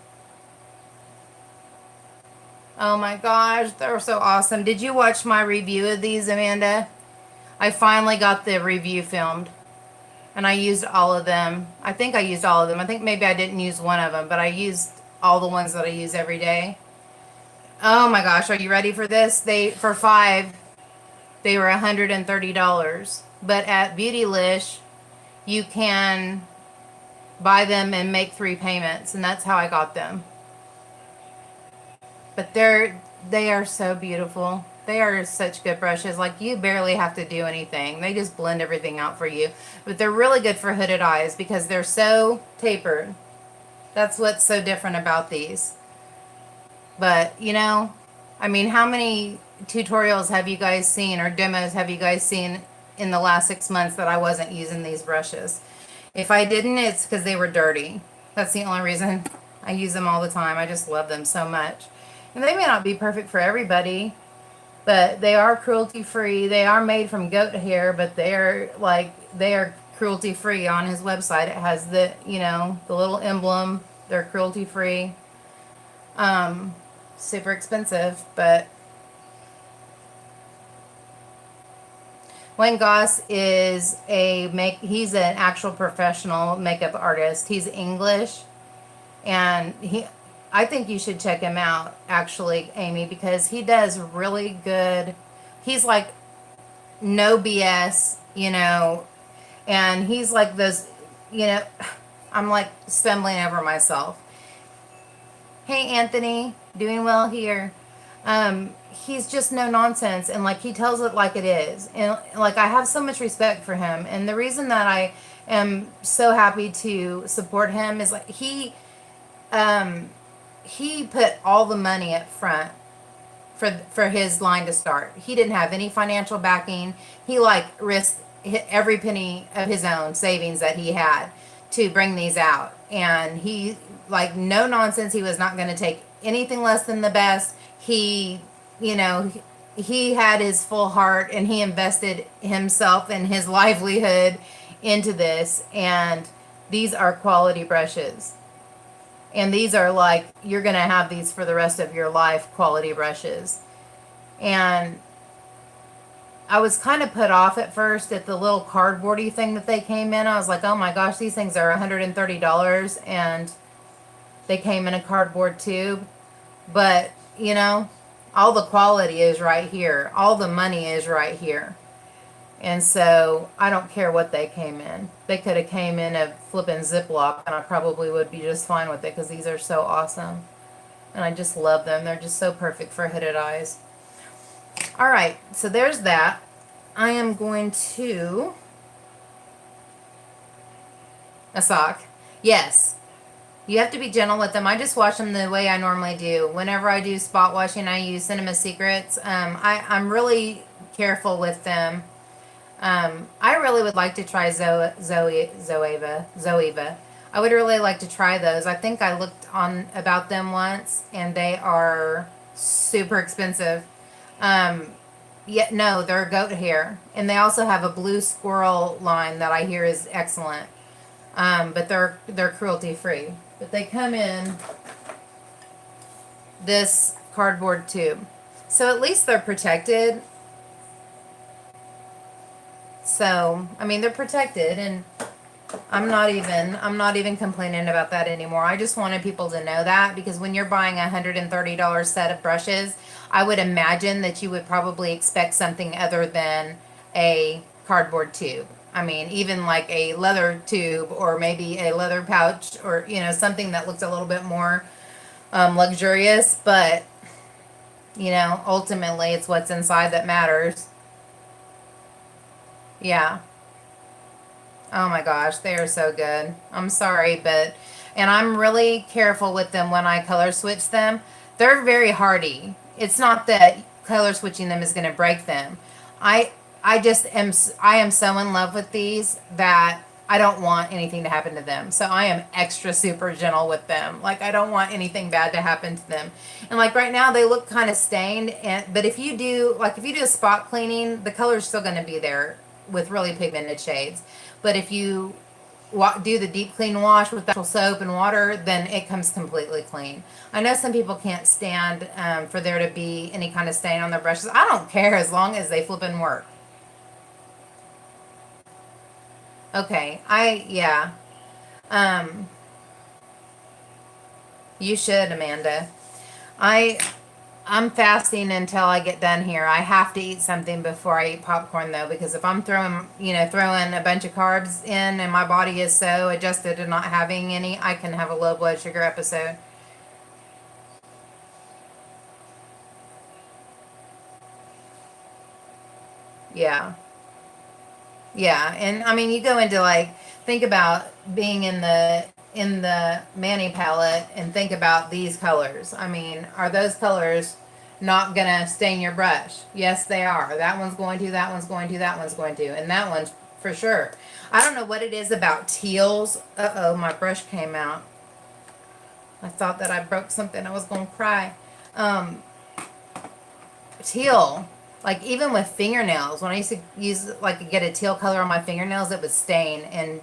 Oh my gosh, they're so awesome. Did you watch my review of these, Amanda? I finally got the review filmed. And I used all of them. I think I used all of them. I think maybe I didn't use one of them, but I used all the ones that I use every day. Oh my gosh, are you ready for this? For 5, they were $130. But at Beautylish, you can buy them and make 3 payments, and that's how I got them. But they are so beautiful. They are such good brushes. Like, you barely have to do anything. They just blend everything out for you. But they're really good for hooded eyes because they're so tapered. That's what's so different about these. But, you know, I mean, how many tutorials have you guys seen or demos have you guys seen in the last 6 months that I wasn't using these brushes? If I didn't, it's because they were dirty. That's the only reason. I use them all the time. I just love them so much. And they may not be perfect for everybody, but they are cruelty free. They are made from goat hair, but they are cruelty free. On his website, it has the, you know, the little emblem. They're cruelty free. Super expensive, but Wayne Goss is he's an actual professional makeup artist. He's English, and I think you should check him out, actually, Amy, because he does really good. He's like no BS, you know, and he's like those, you know, I'm like stumbling over myself. Hey, Anthony, doing well here. He's just no nonsense, and like he tells it like it is, and like I have so much respect for him. And the reason that I am so happy to support him is like he put all the money up front for his line to start. He didn't have any financial backing. He like risked every penny of his own savings that he had to bring these out, and he, like, no nonsense. He was not going to take anything less than the best. He, you know, he had his full heart, and he invested himself and his livelihood into this. And these are quality brushes. And these are like, you're going to have these for the rest of your life, quality brushes. And I was kind of put off at first at the little cardboardy thing that they came in. I was like, oh my gosh, these things are $130, and they came in a cardboard tube. But, you know, all the quality is right here. All the money is right here. And so I don't care what they came in. They could have came in a flippin' Ziploc, and I probably would be just fine with it because these are so awesome. And I just love them. They're just so perfect for hooded eyes. All right, so there's that. I am going to... a sock. Yes. You have to be gentle with them. I just wash them the way I normally do. Whenever I do spot washing, I use Cinema Secrets. I'm really careful with them. I really would like to try Zoeva. I would really like to try those. I think I looked on about them once, and they are super expensive. No, they're goat hair. And they also have a blue squirrel line that I hear is excellent. But they're cruelty free. But they come in this cardboard tube. So at least they're protected. So, I mean, they're protected, and I'm not even complaining about that anymore. I just wanted people to know that, because when you're buying a $130 set of brushes, I would imagine that you would probably expect something other than a cardboard tube. I mean, even like a leather tube or maybe a leather pouch or, you know, something that looks a little bit more luxurious. But, you know, ultimately it's what's inside that matters. Yeah. Oh my gosh, they are so good. I'm sorry, but, and I'm really careful with them when I color switch them. They're very hardy. It's not that color switching them is going to break them. I I just am I am so in love with these that I don't want anything to happen to them. So I am extra super gentle with them. Like I don't want anything bad to happen to them. And like right now they look kind of stained and but if you do a spot cleaning, the color's still going to be there with really pigmented shades. But if you do the deep clean wash with actual soap and water, then it comes completely clean. I know some people can't stand for there to be any kind of stain on their brushes. I don't care as long as they flip and work. Okay, yeah. Um, you should, Amanda. I I'm fasting until I get done here. I have to eat something before I eat popcorn though, because if I'm throwing a bunch of carbs in and my body is so adjusted to not having any, I can have a low blood sugar episode. Yeah. Yeah, and I mean, you go into like think about being in the Manny palette and think about these colors. I mean, are those colors not gonna stain your brush? Yes, they are. That one's going to, that one's going to, that one's going to, and that one's for sure. I don't know what it is about teals. Uh-oh, my brush came out. I thought that I broke something. I was gonna cry. Um, teal, like even with fingernails, when I used to use like get a teal color on my fingernails, it would stain, and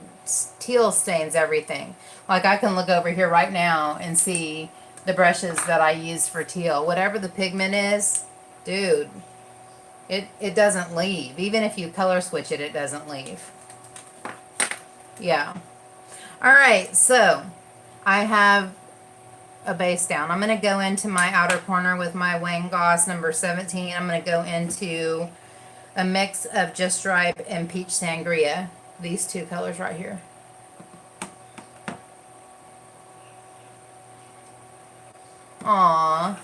teal stains everything. Like I can look over here right now and see the brushes that I use for teal. Whatever the pigment is, dude, it doesn't leave. Even if you color switch it, it doesn't leave. Yeah. All right, so I have a base down. I'm going to go into my outer corner with my Wayne Goss number 17. I'm going to go into a mix of Just Stripe and Peach Sangria. These two colors right here. Aww.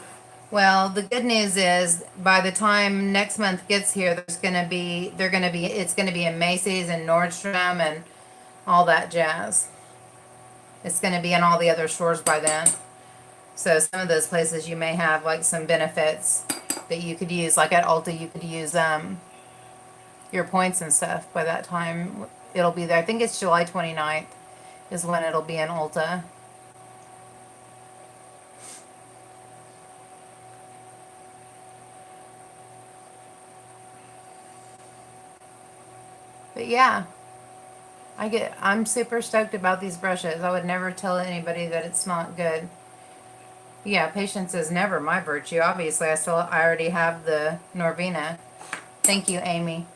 Well, the good news is by the time next month gets here, it's going to be in Macy's and Nordstrom and all that jazz. It's going to be in all the other stores by then. So some of those places you may have like some benefits that you could use. Like at Ulta, you could use your points and stuff. By that time, it'll be there. I think it's July 29th is when it'll be in Ulta. But yeah, I'm super stoked about these brushes. I would never tell anybody that it's not good. Yeah, patience is never my virtue. Obviously, I already have the Norvina. Thank you, Amy.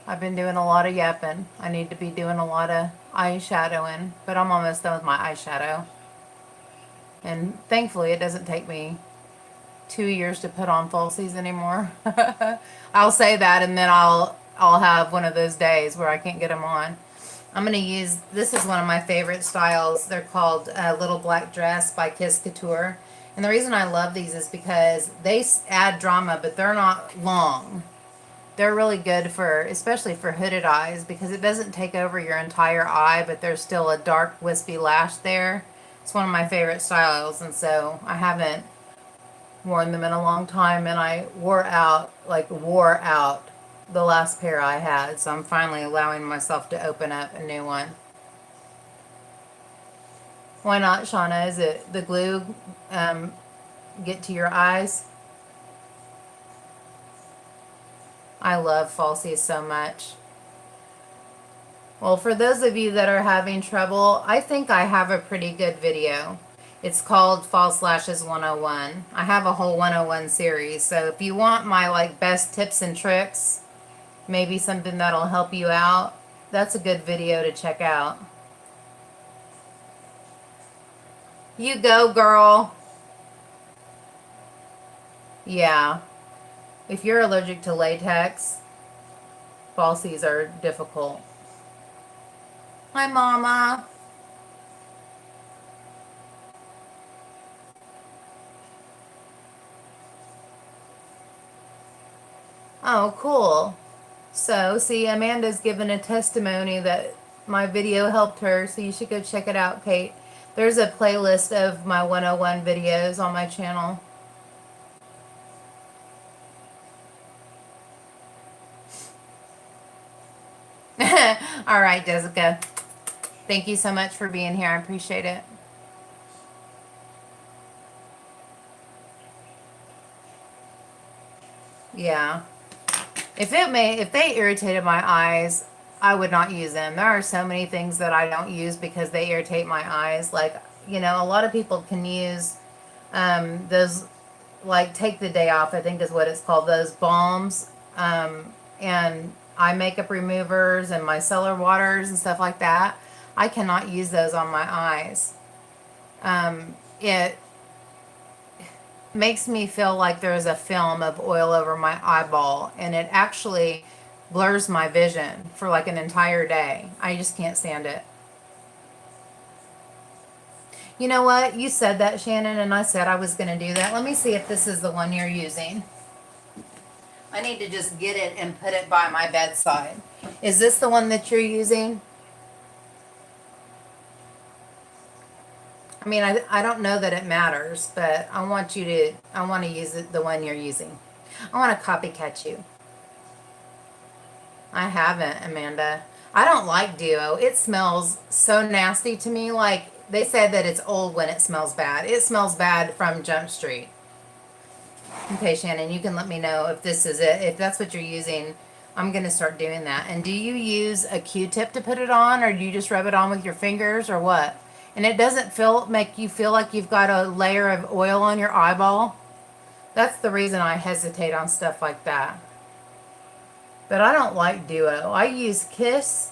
I've been doing a lot of yapping. I need to be doing a lot of eyeshadowing, but I'm almost done with my eyeshadow. And thankfully, it doesn't take me 2 years to put on falsies anymore. I'll say that, and then I'll have one of those days where I can't get them on. I'm going to use, this is one of my favorite styles. They're called Little Black Dress by Kiss Couture. And the reason I love these is because they add drama, but they're not long. They're really good for, especially for hooded eyes, because it doesn't take over your entire eye, but there's still a dark wispy lash there. It's one of my favorite styles, and so I haven't worn them in a long time, and I wore out the last pair I had, so I'm finally allowing myself to open up a new one. Why not, Shauna? Is it the glue get to your eyes? I love falsies so much. Well, for those of you that are having trouble, I think I have a pretty good video. It's called False Lashes 101. I have a whole 101 series, so if you want my like best tips and tricks, maybe something that'll help you out, that's a good video to check out. You go, girl. Yeah. If you're allergic to latex, falsies are difficult. Hi, Mama. Oh, cool. So, see, Amanda's given a testimony that my video helped her, so you should go check it out, Kate. There's a playlist of my 101 videos on my channel. All right, Jessica. Thank you so much for being here. I appreciate it. Yeah. If they irritated my eyes, I would not use them. There are so many things that I don't use because they irritate my eyes. Like, a lot of people can use those, like, take the day off, I think is what it's called, those balms, and eye makeup removers and micellar waters and stuff like that. I cannot use those on my eyes. It makes me feel like there's a film of oil over my eyeball, and it actually blurs my vision for like an entire day. I just can't stand it. You know what? You said that, Shannon, and I said I was going to do that. Let me see if this is the one you're using. I need to just get it and put it by my bedside. Is this the one that you're using? I mean, I don't know that it matters, but I want to use it, the one you're using. I want to copycat you. I haven't, Amanda. I don't like Duo. It smells so nasty to me. Like, they said that it's old when it smells bad. It smells bad from Jump Street. Okay, Shannon, you can let me know if this is it. If that's what you're using, I'm going to start doing that. And do you use a Q-tip to put it on, or do you just rub it on with your fingers, or what? And it doesn't make you feel like you've got a layer of oil on your eyeball? That's the reason I hesitate on stuff like that. But I don't like Duo. I use Kiss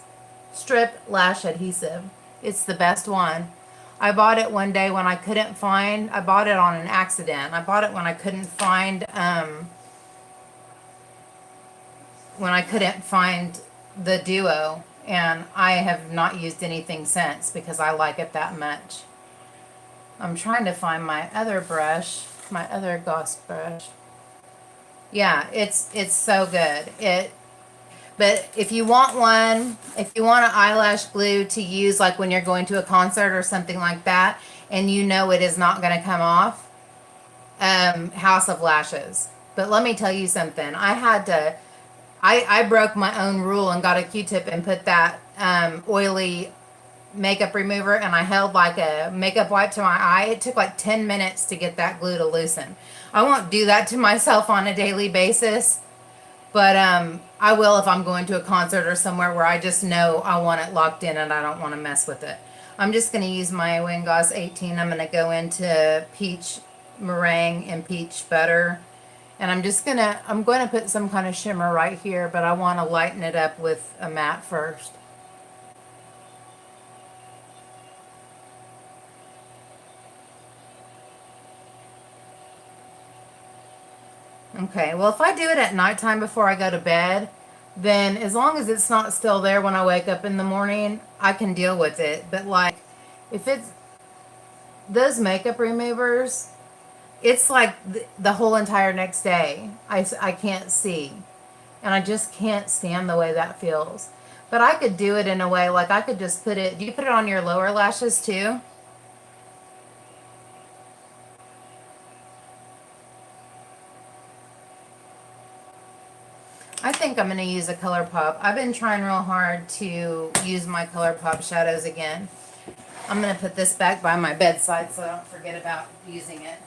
Strip Lash Adhesive. It's the best one. I bought it one day when I bought it on an accident. I bought it when I couldn't find the Duo, and I have not used anything since because I like it that much. I'm trying to find my other brush, my other Goss brush. Yeah, it's so good. But if you want an eyelash glue to use like when you're going to a concert or something like that, and you know it is not going to come off, House of Lashes. But let me tell you something. I broke my own rule and got a Q-tip and put that oily makeup remover, and I held like a makeup wipe to my eye. It took like 10 minutes to get that glue to loosen. I won't do that to myself on a daily basis, but I will if I'm going to a concert or somewhere where I just know I want it locked in and I don't want to mess with it. I'm just going to use my Wingoss 18. I'm going to go into peach meringue and peach butter. And I'm going to put some kind of shimmer right here, but I want to lighten it up with a matte first. Okay, well, if I do it at nighttime before I go to bed, then as long as it's not still there when I wake up in the morning, I can deal with it. But like, if it's those makeup removers, it's like the whole entire next day. I can't see. And I just can't stand the way that feels. But I could do it in a way, like I could just do you put it on your lower lashes too? I think I'm going to use a ColourPop. I've been trying real hard to use my ColourPop shadows again. I'm going to put this back by my bedside so I don't forget about using it.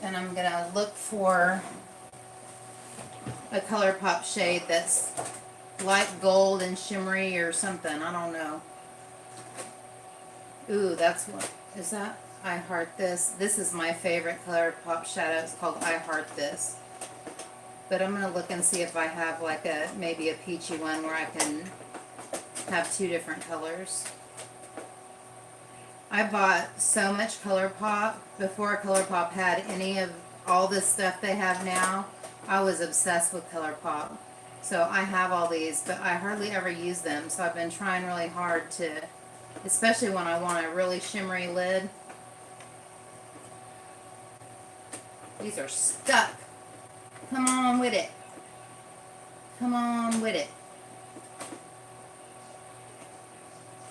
And I'm going to look for a ColourPop shade that's light gold and shimmery or something. I don't know. Ooh, that's what, is that? I Heart This. This is my favorite ColourPop shadow. It's called I Heart This. But I'm going to look and see if I have like maybe a peachy one where I can have two different colors. I bought so much ColourPop before ColourPop had any of all this stuff they have now. I was obsessed with ColourPop. So I have all these, but I hardly ever use them. So I've been trying really hard to, especially when I want a really shimmery lid. These are stuck. Come on with it. Come on with it.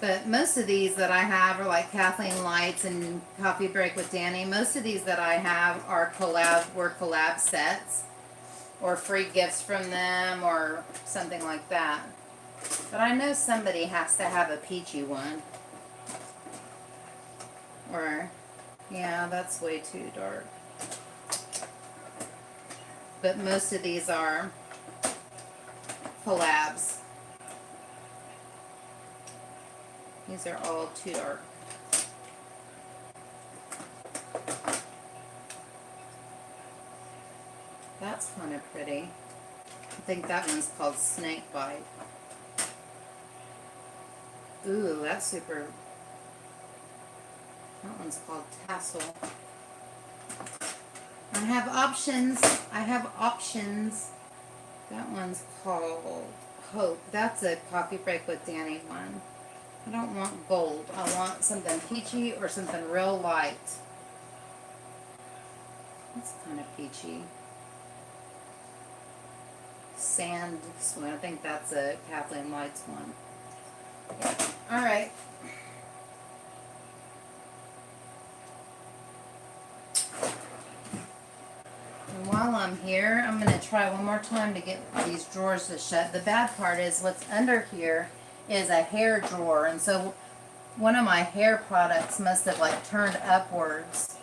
But most of these that I have are like Kathleen Lights and Coffee Break with Danny. Most of these that I have are collab sets or free gifts from them or something like that. But I know somebody has to have a peachy one. Or, yeah, that's way too dark. But most of these are collabs. These are all too dark. That's kind of pretty. I think that one's called Snake Bite. Ooh, that's super. That one's called Tassel. I have options. I have options. That one's called Hope. That's a Coffee Break with Danny one. I don't want gold. I want something peachy or something real light. That's kind of peachy. Sand Swim. I think that's a Kathleen Lights one. Yeah. Alright. And while I'm here, I'm going to try one more time to get these drawers to shut. The bad part is what's under here is a hair drawer, and so one of my hair products must have like turned upwards.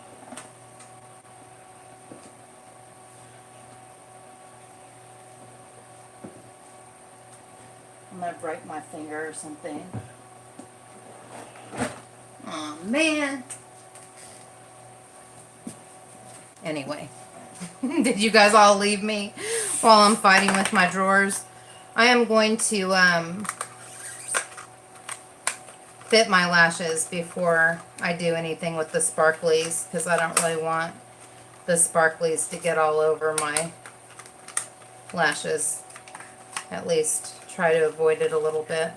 I'm gonna break my finger or something. Oh man. Anyway, did you guys all leave me while I'm fighting with my drawers? I am going to fit my lashes before I do anything with the sparklies, because I don't really want the sparklies to get all over my lashes. At least try to avoid it a little bit.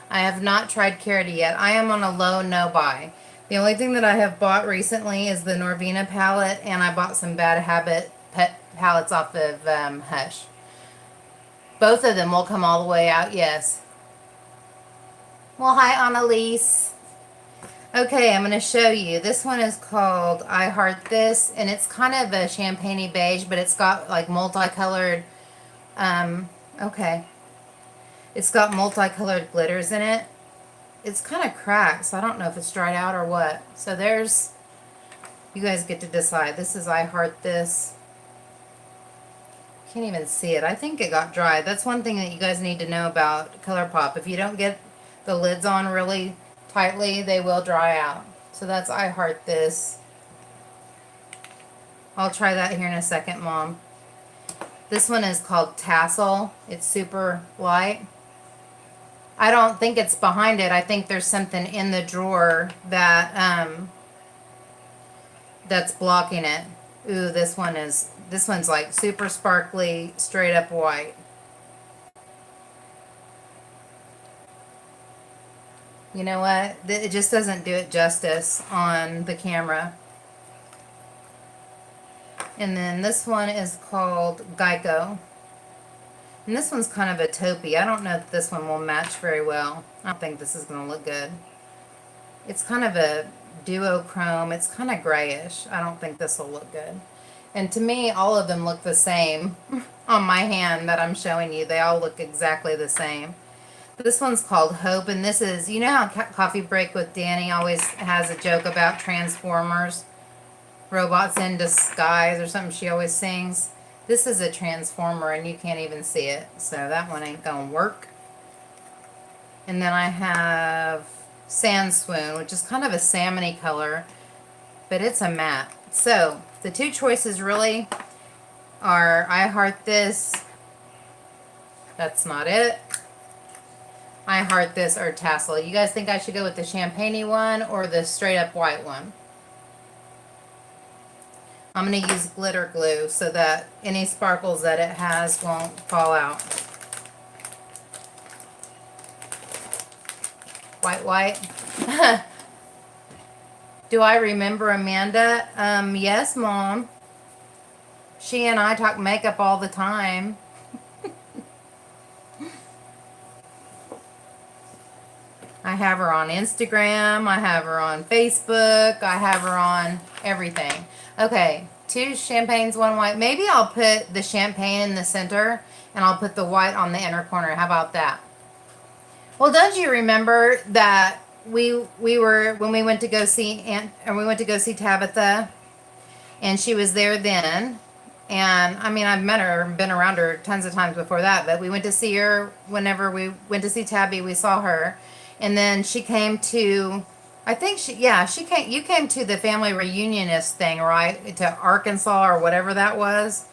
I have not tried Carity yet. I am on a low no buy. The only thing that I have bought recently is the Norvina palette, and I bought some Bad Habit palettes off of Hush. Both of them will come all the way out, yes. Well, hi, Annalise. Okay, I'm going to show you. This one is called I Heart This, and it's kind of a champagne beige, but it's got like multicolored, okay. It's got multicolored glitters in it. It's kind of cracked, so I don't know if it's dried out or what. So there's, you guys get to decide. This is I Heart This. Can't even see it. I think it got dry. That's one thing that you guys need to know about ColourPop. If you don't get the lids on really tightly, they will dry out. So that's I Heart This. I'll try that here in a second, Mom. This one is called Tassel. It's super light. I don't think it's behind it. I think there's something in the drawer that that's blocking it. Ooh, this one's like super sparkly, straight up white. You know what? It just doesn't do it justice on the camera. And then this one is called Geico. And this one's kind of a taupey. I don't know if this one will match very well. I don't think this is going to look good. It's kind of a duochrome. It's kind of grayish. I don't think this will look good. And to me, all of them look the same on my hand that I'm showing you. They all look exactly the same. This one's called Hope, and this is, you know how Coffee Break with Danny always has a joke about Transformers? Robots in Disguise or something she always sings. This is a transformer, and you can't even see it. So that one ain't gonna work. And then I have Sand Swoon, which is kind of a salmony color, but it's a matte. So the two choices really are I Heart This. That's not it. I heart this or tassel. You guys think I should go with the champagne one or the straight up white one? I'm going to use glitter glue so that any sparkles that it has won't fall out. White. Do I remember Amanda? Yes, Mom. She and I talk makeup all the time. I have her on Instagram. I have her on Facebook. I have her on everything. Okay, 2 champagnes, 1 white. Maybe I'll put the champagne in the center and I'll put the white on the inner corner. How about that? Well, don't you remember that we were when we went to go see Tabitha, and she was there then. And I mean, I've met her, been around her tons of times before that, but we went to see her whenever we went to see Tabby, we saw her. And then she came to, I think she came, you came to the family reunionist thing, right? To Arkansas or whatever that was.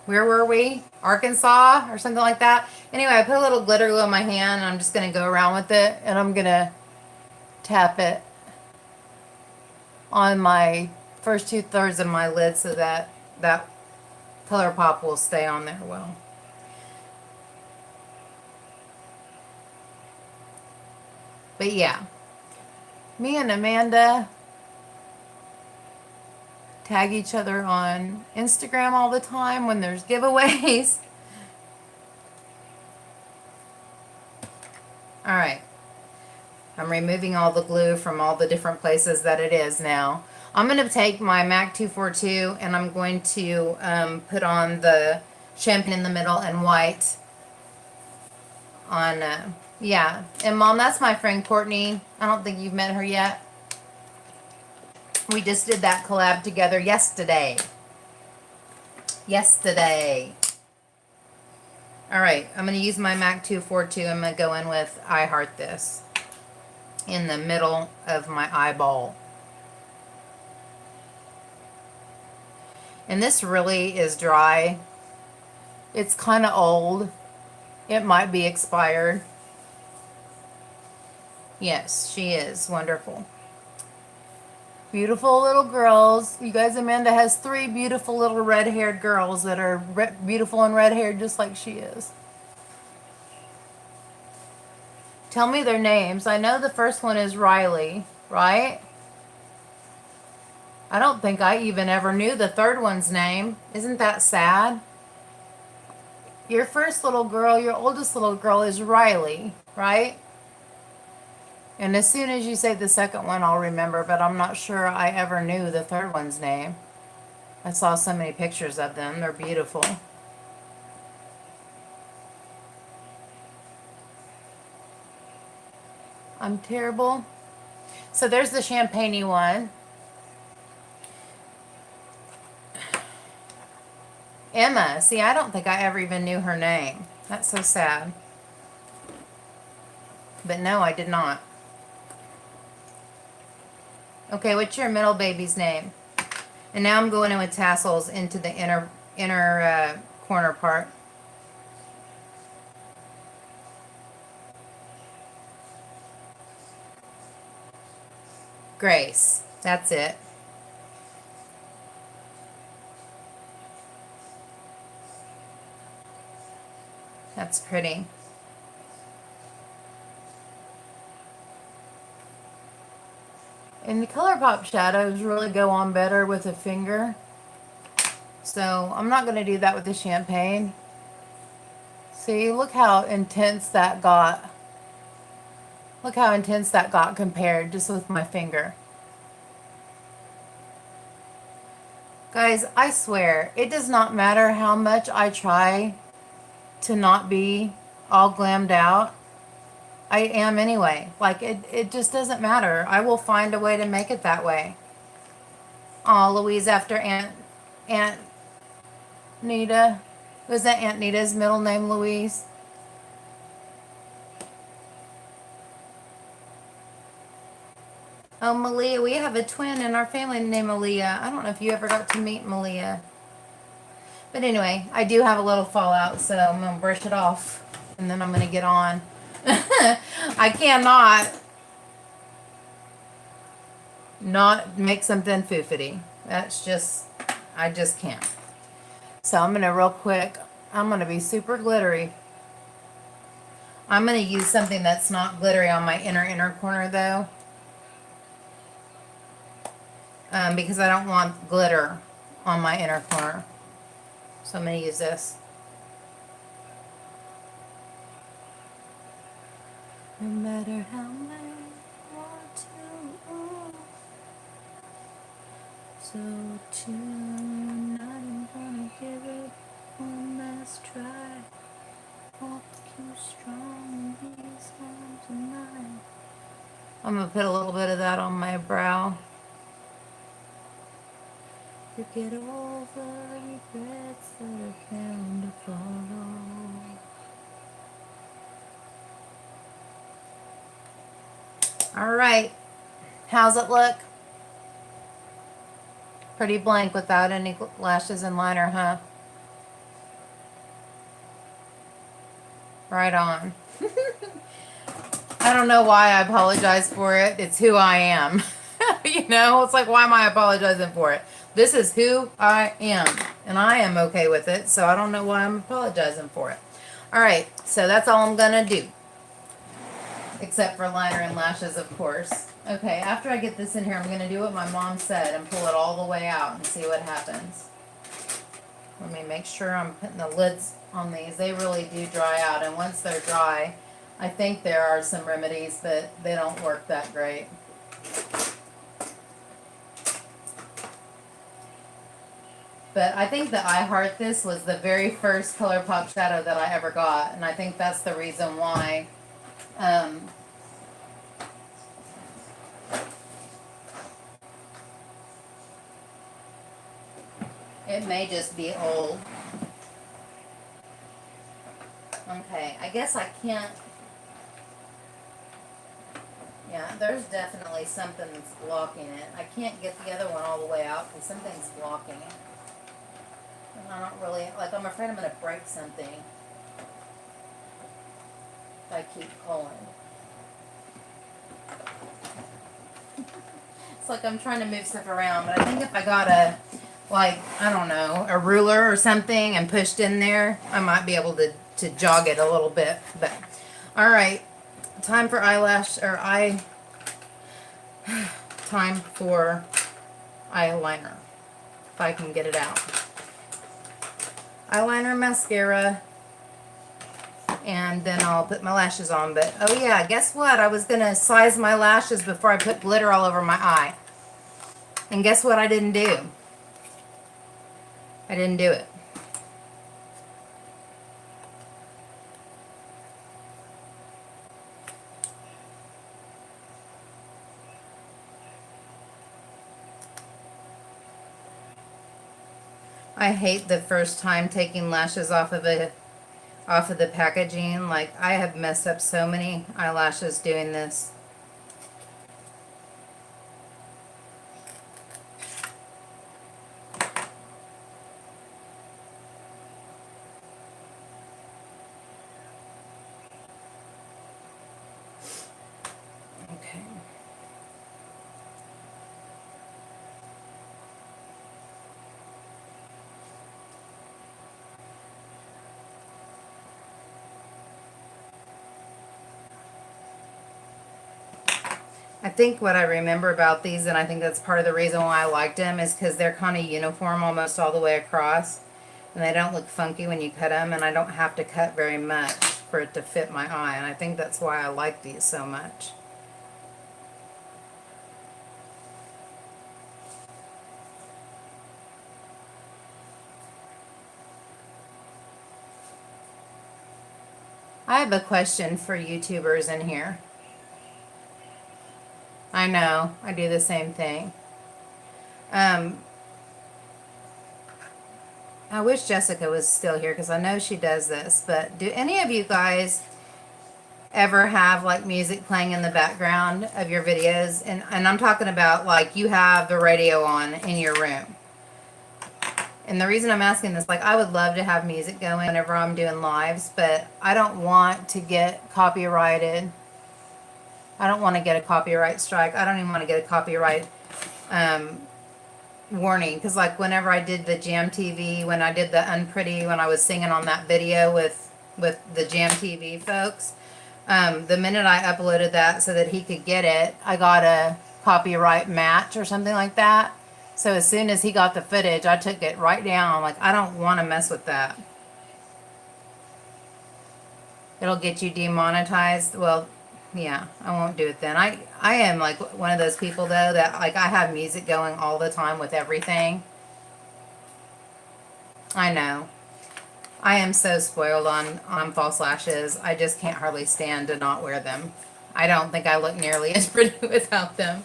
Where were we? Arkansas or something like that. Anyway, I put a little glitter glue in my hand and I'm just going to go around with it and I'm going to tap it on my first 2/3 of my lid so that that ColourPop will stay on there well. But yeah, me and Amanda tag each other on Instagram all the time when there's giveaways. All right. I'm removing all the glue from all the different places that it is now. I'm going to take my MAC 242 and I'm going to put on the champagne in the middle and white on, yeah. And Mom, that's my friend Courtney. I don't think you've met her yet. We just did that collab together yesterday. All right, I'm going to use my MAC 242. I'm going to go in with I Heart This in the middle of my eyeball. And this really is dry. It's kind of old. It might be expired. Yes, she is wonderful. Beautiful little girls. You guys, Amanda has 3 beautiful little red-haired girls that are beautiful and red-haired just like she is. Tell me their names. I know the first one is Riley, right? I don't think I even ever knew the third one's name. Isn't that sad? Your first little girl, your oldest little girl is Riley, right? And as soon as you say the second one, I'll remember, but I'm not sure I ever knew the third one's name. I saw so many pictures of them. They're beautiful. I'm terrible. So there's the champagne one. Emma. See, I don't think I ever even knew her name. That's so sad. But no, I did not. Okay, what's your middle baby's name? And now I'm going in with tassels into the inner corner part. Grace. That's it. That's pretty. And the ColourPop shadows really go on better with a finger. So I'm not going to do that with the champagne. See, look how intense that got. Look how intense that got compared just with my finger. Guys, I swear, it does not matter how much I try to not be all glammed out. I am anyway. Like, it just doesn't matter. I will find a way to make it that way. Oh, Louise after Aunt Nita. Was that Aunt Nita's middle name, Louise? Oh, Malia. We have a twin in our family named Malia. I don't know if you ever got to meet Malia. But anyway, I do have a little fallout, so I'm going to brush it off. And then I'm going to get on I cannot not make something foofity. That's just, I just can't. So I'm gonna real quick, I'm gonna be super glittery. I'm gonna use something that's not glittery on my inner corner though. Because I don't want glitter on my inner corner. So I'm gonna use this. No matter how much I want to. So tonight I'm gonna give it one last try. Walk you strong in these arms of mine. I'm gonna put a little bit of that on my brow. Forget all the regrets that are bound to follow. All right, how's it look? Pretty blank without any lashes and liner, huh? Right on. I don't know why I apologize for it. It's who I am. You know, it's like, why am I apologizing for it? This is who I am, and I am okay with it, so I don't know why I'm apologizing for it. All right, so that's all I'm gonna do, except for liner and lashes, of course. Okay, after I get this in here, I'm gonna do what my mom said and pull it all the way out and see what happens. Let me make sure I'm putting the lids on these. They really do dry out, and once they're dry, I think there are some remedies, but they don't work that great. But I think the I Heart This was the very first ColourPop shadow that I ever got, and I think that's the reason why. It may just be old. Okay, I guess I can't. Yeah, there's definitely something that's blocking it. I can't get the other one all the way out because something's blocking it. And I don't really, like, I'm afraid I'm going to break something if I keep pulling. It's like I'm trying to move stuff around, but I think if I got a, like, I don't know, a ruler or something and pushed in there, I might be able to jog it a little bit. But, all right, time for time for eyeliner, if I can get it out. Eyeliner, mascara, and then I'll put my lashes on. But, oh yeah, guess what? I was going to size my lashes before I put glitter all over my eye. And guess what I didn't do? I didn't do it. I hate the first time taking lashes off of the packaging. Like, I have messed up so many eyelashes doing this. Okay. I think what I remember about these, and I think that's part of the reason why I liked them, is because they're kind of uniform almost all the way across. And they don't look funky when you cut them, and I don't have to cut very much for it to fit my eye. And I think that's why I like these so much. I have a question for YouTubers in here. I know, I do the same thing. I wish Jessica was still here because I know she does this, but do any of you guys ever have like music playing in the background of your videos? And I'm talking about like you have the radio on in your room. And the reason I'm asking this, like, I would love to have music going whenever I'm doing lives, but I don't want to get copyrighted. I don't want to get a copyright strike. I don't even want to get a copyright um, warning. Because, like, whenever I did the Jam TV, when I did the Unpretty, when I was singing on that video with the Jam TV folks, the minute I uploaded that so that he could get it, I got a copyright match or something like that. So as soon as he got the footage, I took it right down. Like, I don't want to mess with that. It'll get you demonetized. Well, yeah, I won't do it then. I am like one of those people though that like I have music going all the time with everything. I know. I am so spoiled on false lashes. I just can't hardly stand to not wear them. I don't think I look nearly as pretty without them.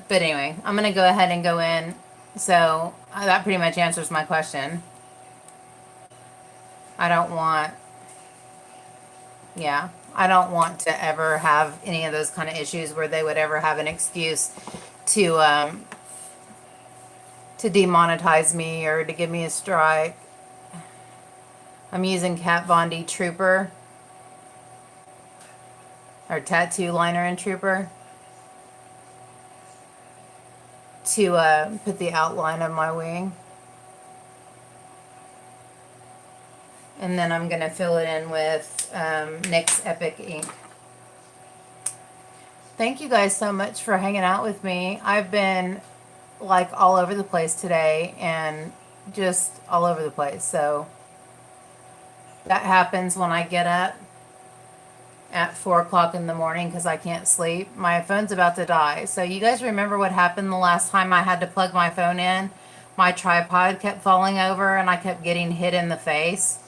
But anyway, I'm going to go ahead and go in. So that pretty much answers my question. I don't want, yeah, I don't want to ever have any of those kind of issues where they would ever have an excuse to demonetize me or to give me a strike. I'm using Kat Von D Trooper, or Tattoo Liner and Trooper, to put the outline of my wing. And then I'm going to fill it in with NYX Epic ink. Thank you guys so much for hanging out with me. I've been like all over the place today and just all over the place. So that happens when I get up at 4 o'clock in the morning because I can't sleep. My phone's about to die. So you guys remember what happened the last time I had to plug my phone in? My tripod kept falling over and I kept getting hit in the face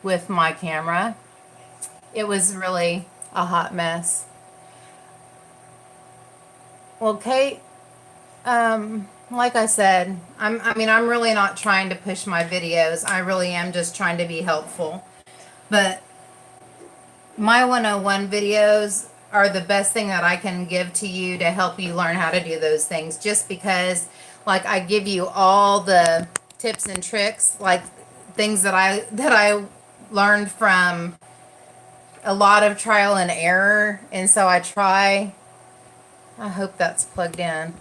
with my camera. It was really a hot mess. Well, Kate, like I said, I'm really not trying to push my videos. I really am just trying to be helpful. But my 101 videos are the best thing that I can give to you to help you learn how to do those things. Just because, like, I give you all the tips and tricks, like things that I learned from a lot of trial and error. And so I hope that's plugged in.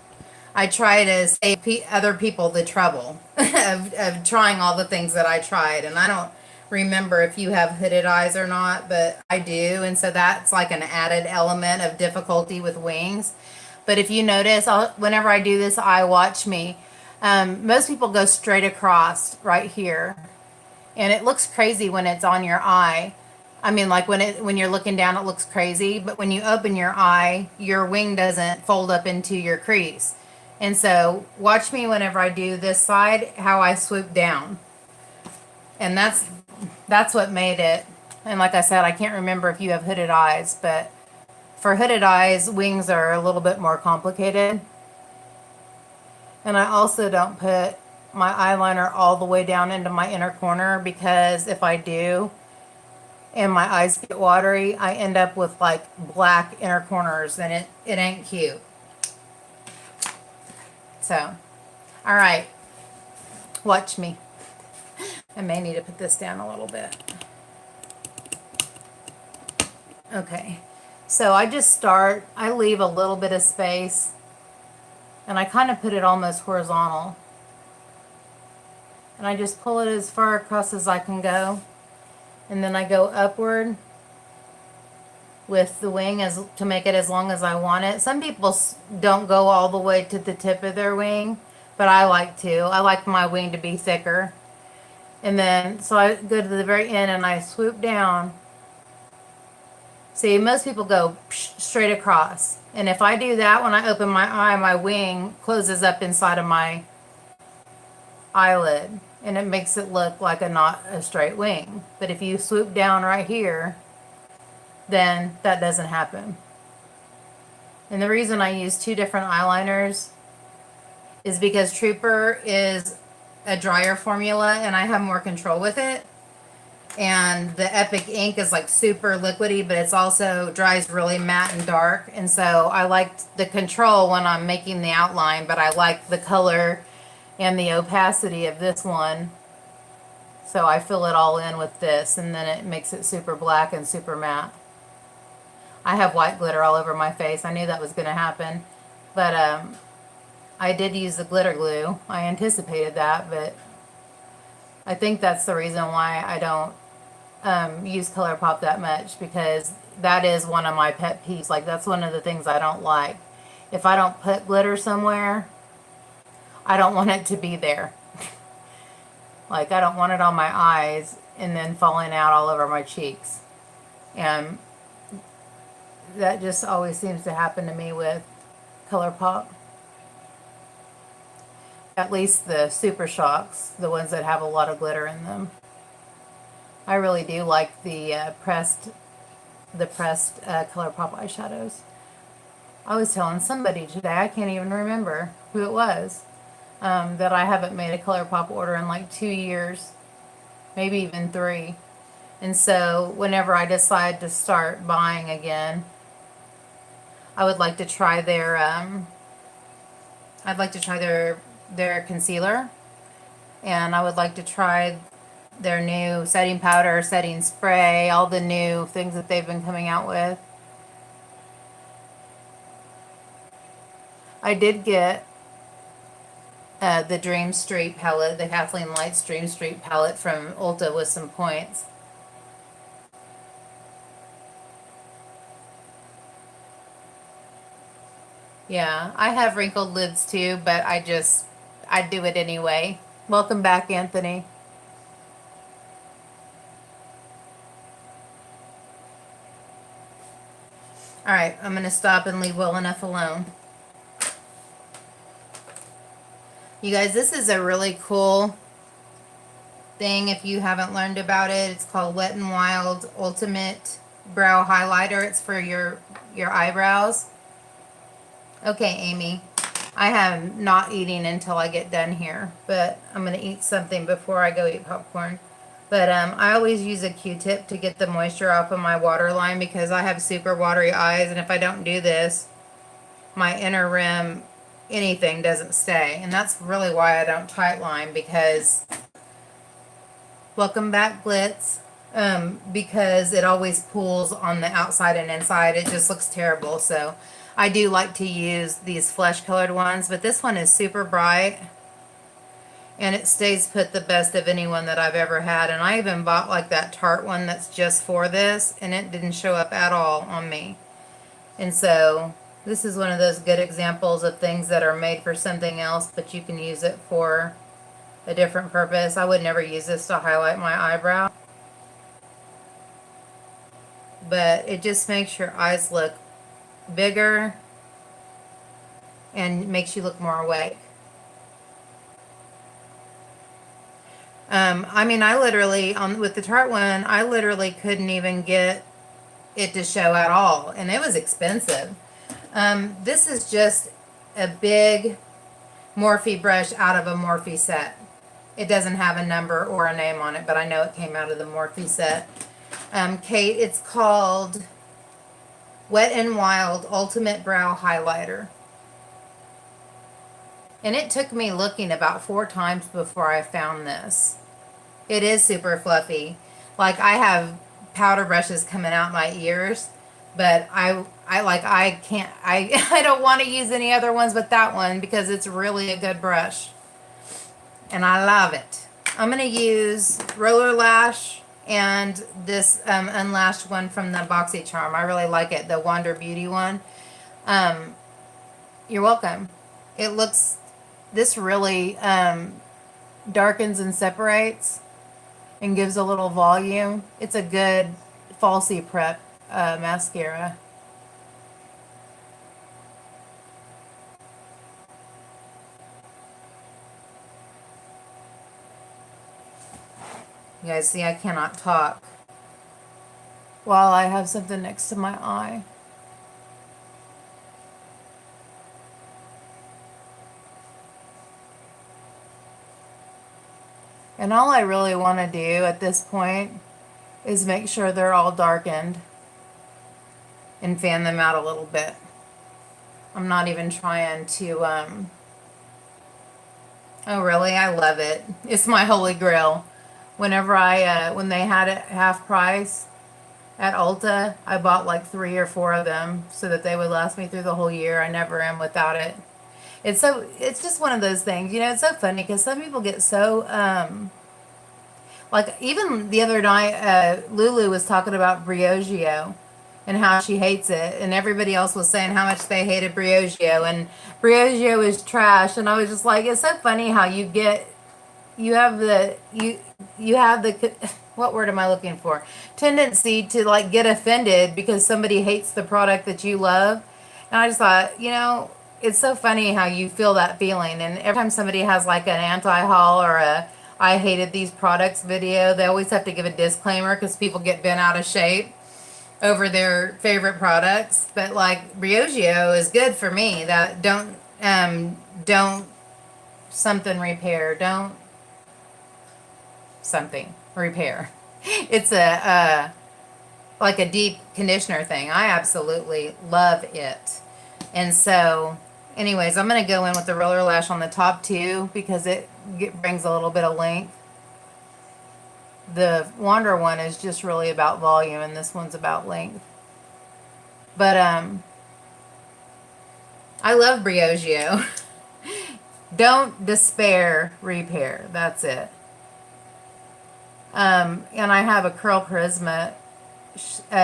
I try to save other people the trouble of trying all the things that I tried. And I don't remember if you have hooded eyes or not, but I do. And so that's like an added element of difficulty with wings. But if you notice, whenever I do this, eye watch me, most people go straight across right here. And it looks crazy when it's on your eye. I mean, like when you're looking down, it looks crazy. But when you open your eye, your wing doesn't fold up into your crease. And so watch me whenever I do this side, how I swoop down. And that's what made it. And like I said, I can't remember if you have hooded eyes, but for hooded eyes, wings are a little bit more complicated. And I also don't put my eyeliner all the way down into my inner corner, because if I do and my eyes get watery, I end up with like black inner corners, and it ain't cute. So, all right, watch me. I may need to put this down a little bit. Okay, so I leave a little bit of space, and I kind of put it almost horizontal. And I just pull it as far across as I can go. And then I go upward with the wing to make it as long as I want it. Some people don't go all the way to the tip of their wing, but I like to. I like my wing to be thicker. And then, so I go to the very end and I swoop down. See, most people go straight across. And if I do that, when I open my eye, my wing closes up inside of my eyelid. And it makes it look like not a straight wing. But if you swoop down right here, then that doesn't happen. And the reason I use two different eyeliners is because Trooper is a drier formula and I have more control with it. And the Epic ink is like super liquidy, but it's also dries really matte and dark. And so I like the control when I'm making the outline, but I like the color and the opacity of this one. So I fill it all in with this, and then it makes it super black and super matte. I have white glitter all over my face. I knew that was going to happen. But I did use the glitter glue. I anticipated that, but I think that's the reason why I don't use ColourPop that much, because that is one of my pet peeves. Like, that's one of the things I don't like. If I don't put glitter somewhere, I don't want it to be there. Like, I don't want it on my eyes and then falling out all over my cheeks. And that just always seems to happen to me with ColourPop. At least the Super Shocks, the ones that have a lot of glitter in them. I really do like the pressed ColourPop eyeshadows. I was telling somebody today, I can't even remember who it was, that I haven't made a ColourPop order in like 2 years, maybe even 3. And so whenever I decide to start buying again, I would like to try their their concealer, and I would like to try their new setting powder, setting spray, all the new things that they've been coming out with. I did get the Dream Street palette, the Kathleen Lights Dream Street palette from Ulta with some points. Yeah, I have wrinkled lids too, but I do it anyway. Welcome back, Anthony. Alright, I'm going to stop and leave well enough alone. You guys, this is a really cool thing if you haven't learned about it. It's called Wet n Wild Ultimate Brow Highlighter. It's for your eyebrows. Okay, Amy. I am not eating until I get done here, but I'm going to eat something before I go eat popcorn. But I always use a Q-tip to get the moisture off of my waterline, because I have super watery eyes, and if I don't do this, my inner rim, anything doesn't stay. And that's really why I don't tightline, because, welcome back, Glitz, because it always pools on the outside and inside. It just looks terrible. So I do like to use these flesh colored ones, but this one is super bright. And it stays put the best of anyone that I've ever had. And I even bought like that Tarte one that's just for this, and it didn't show up at all on me. And so this is one of those good examples of things that are made for something else, but you can use it for a different purpose. I would never use this to highlight my eyebrow, but it just makes your eyes look bigger and makes you look more awake. I mean, I literally, with the Tarte one, I literally couldn't even get it to show at all, and it was expensive. This is just a big Morphe brush out of a Morphe set. It doesn't have a number or a name on it, but I know it came out of the Morphe set. Kate, it's called Wet n Wild Ultimate Brow Highlighter. And it took me looking about 4 times before I found this. It is super fluffy. Like, I have powder brushes coming out my ears, but I can't, I don't want to use any other ones but that one, because it's really a good brush. And I love it. I'm going to use Roller Lash and this unlashed one from the BoxyCharm. I really like it, the Wander Beauty one. You're welcome. It looks, this really darkens and separates and gives a little volume. It's a good falsie prep mascara. You guys see, I cannot talk while I have something next to my eye. And all I really want to do at this point is make sure they're all darkened and fan them out a little bit. I'm not even trying to Oh, really? I love it. It's my holy grail. Whenever when they had it half price at Ulta, I bought like 3 or 4 of them so that they would last me through the whole year. I never am without it. It's just one of those things, it's so funny because some people get so, like even the other night, Lulu was talking about Briogeo and how she hates it, and everybody else was saying how much they hated Briogeo, and Briogeo is trash, and I was just like, it's so funny how you have the what word am I looking for? Tendency to like get offended because somebody hates the product that you love. And I just thought, it's so funny how you feel that feeling. And every time somebody has like an anti-haul or a I hated these products video, they always have to give a disclaimer because people get bent out of shape over their favorite products. But like Briogeo is good for me. That don't something repair. Don't something repair. It's a like a deep conditioner thing. I absolutely love it. And so anyways, I'm going to go in with the roller lash on the top too because it brings a little bit of length. The Wander one is just really about volume and this one's about length. But I love Briogeo. Don't despair, repair. That's it. And I have a Curl Charisma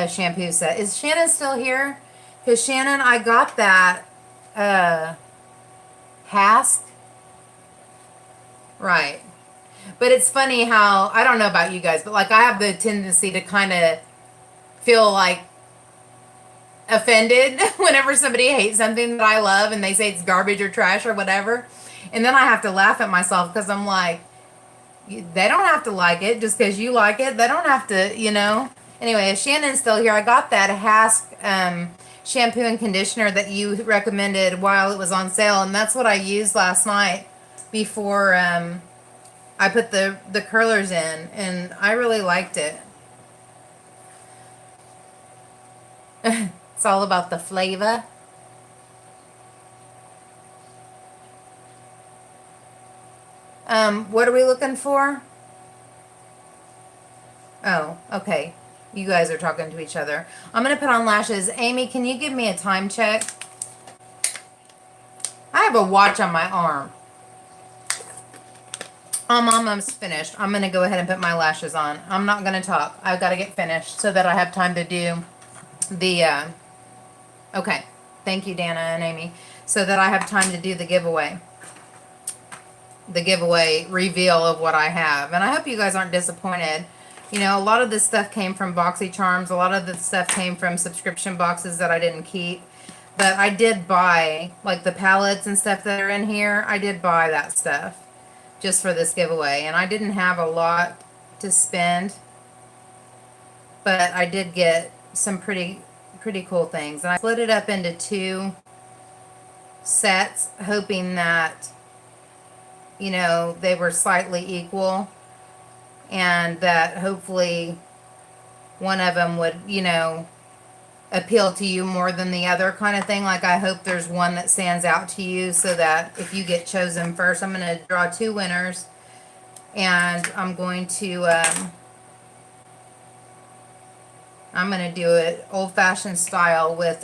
shampoo set. Is Shannon still here? Because Shannon, I got that Hask. Right. But it's funny how, I don't know about you guys, but like I have the tendency to kind of feel like offended whenever somebody hates something that I love and they say it's garbage or trash or whatever. And then I have to laugh at myself because I'm like, they don't have to like it just because you like it. They don't have to, Anyway, if Shannon's still here, I got that Hask shampoo and conditioner that you recommended while it was on sale. And that's what I used last night before I put the curlers in. And I really liked it. It's all about the flavor. What are we looking for? Oh, okay. You guys are talking to each other. I'm going to put on lashes. Amy, can you give me a time check? I have a watch on my arm. I'm almost finished. I'm going to go ahead and put my lashes on. I'm not going to talk. I've got to get finished so that I have time to do the, okay. Thank you, Dana and Amy. So that I have time to do the giveaway. The giveaway reveal of what I have. And I hope you guys aren't disappointed. A lot of this stuff came from BoxyCharms. A lot of this stuff came from subscription boxes that I didn't keep. But I did buy, like the palettes and stuff that are in here, I did buy that stuff just for this giveaway. And I didn't have a lot to spend. But I did get some pretty cool things. And I split it up into 2 sets, hoping that, they were slightly equal. And that hopefully one of them would, appeal to you more than the other kind of thing. Like I hope there's one that stands out to you so that if you get chosen first, I'm going to draw 2 winners. And I'm going to, do it old-fashioned style with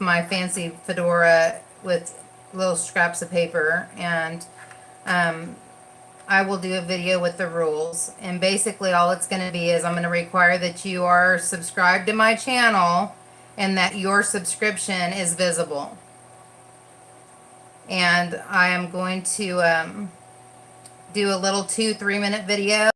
my fancy fedora with little scraps of paper. And, I will do a video with the rules, and basically all it's going to be is I'm going to require that you are subscribed to my channel and that your subscription is visible. And I am going to do a little 2-3 minute video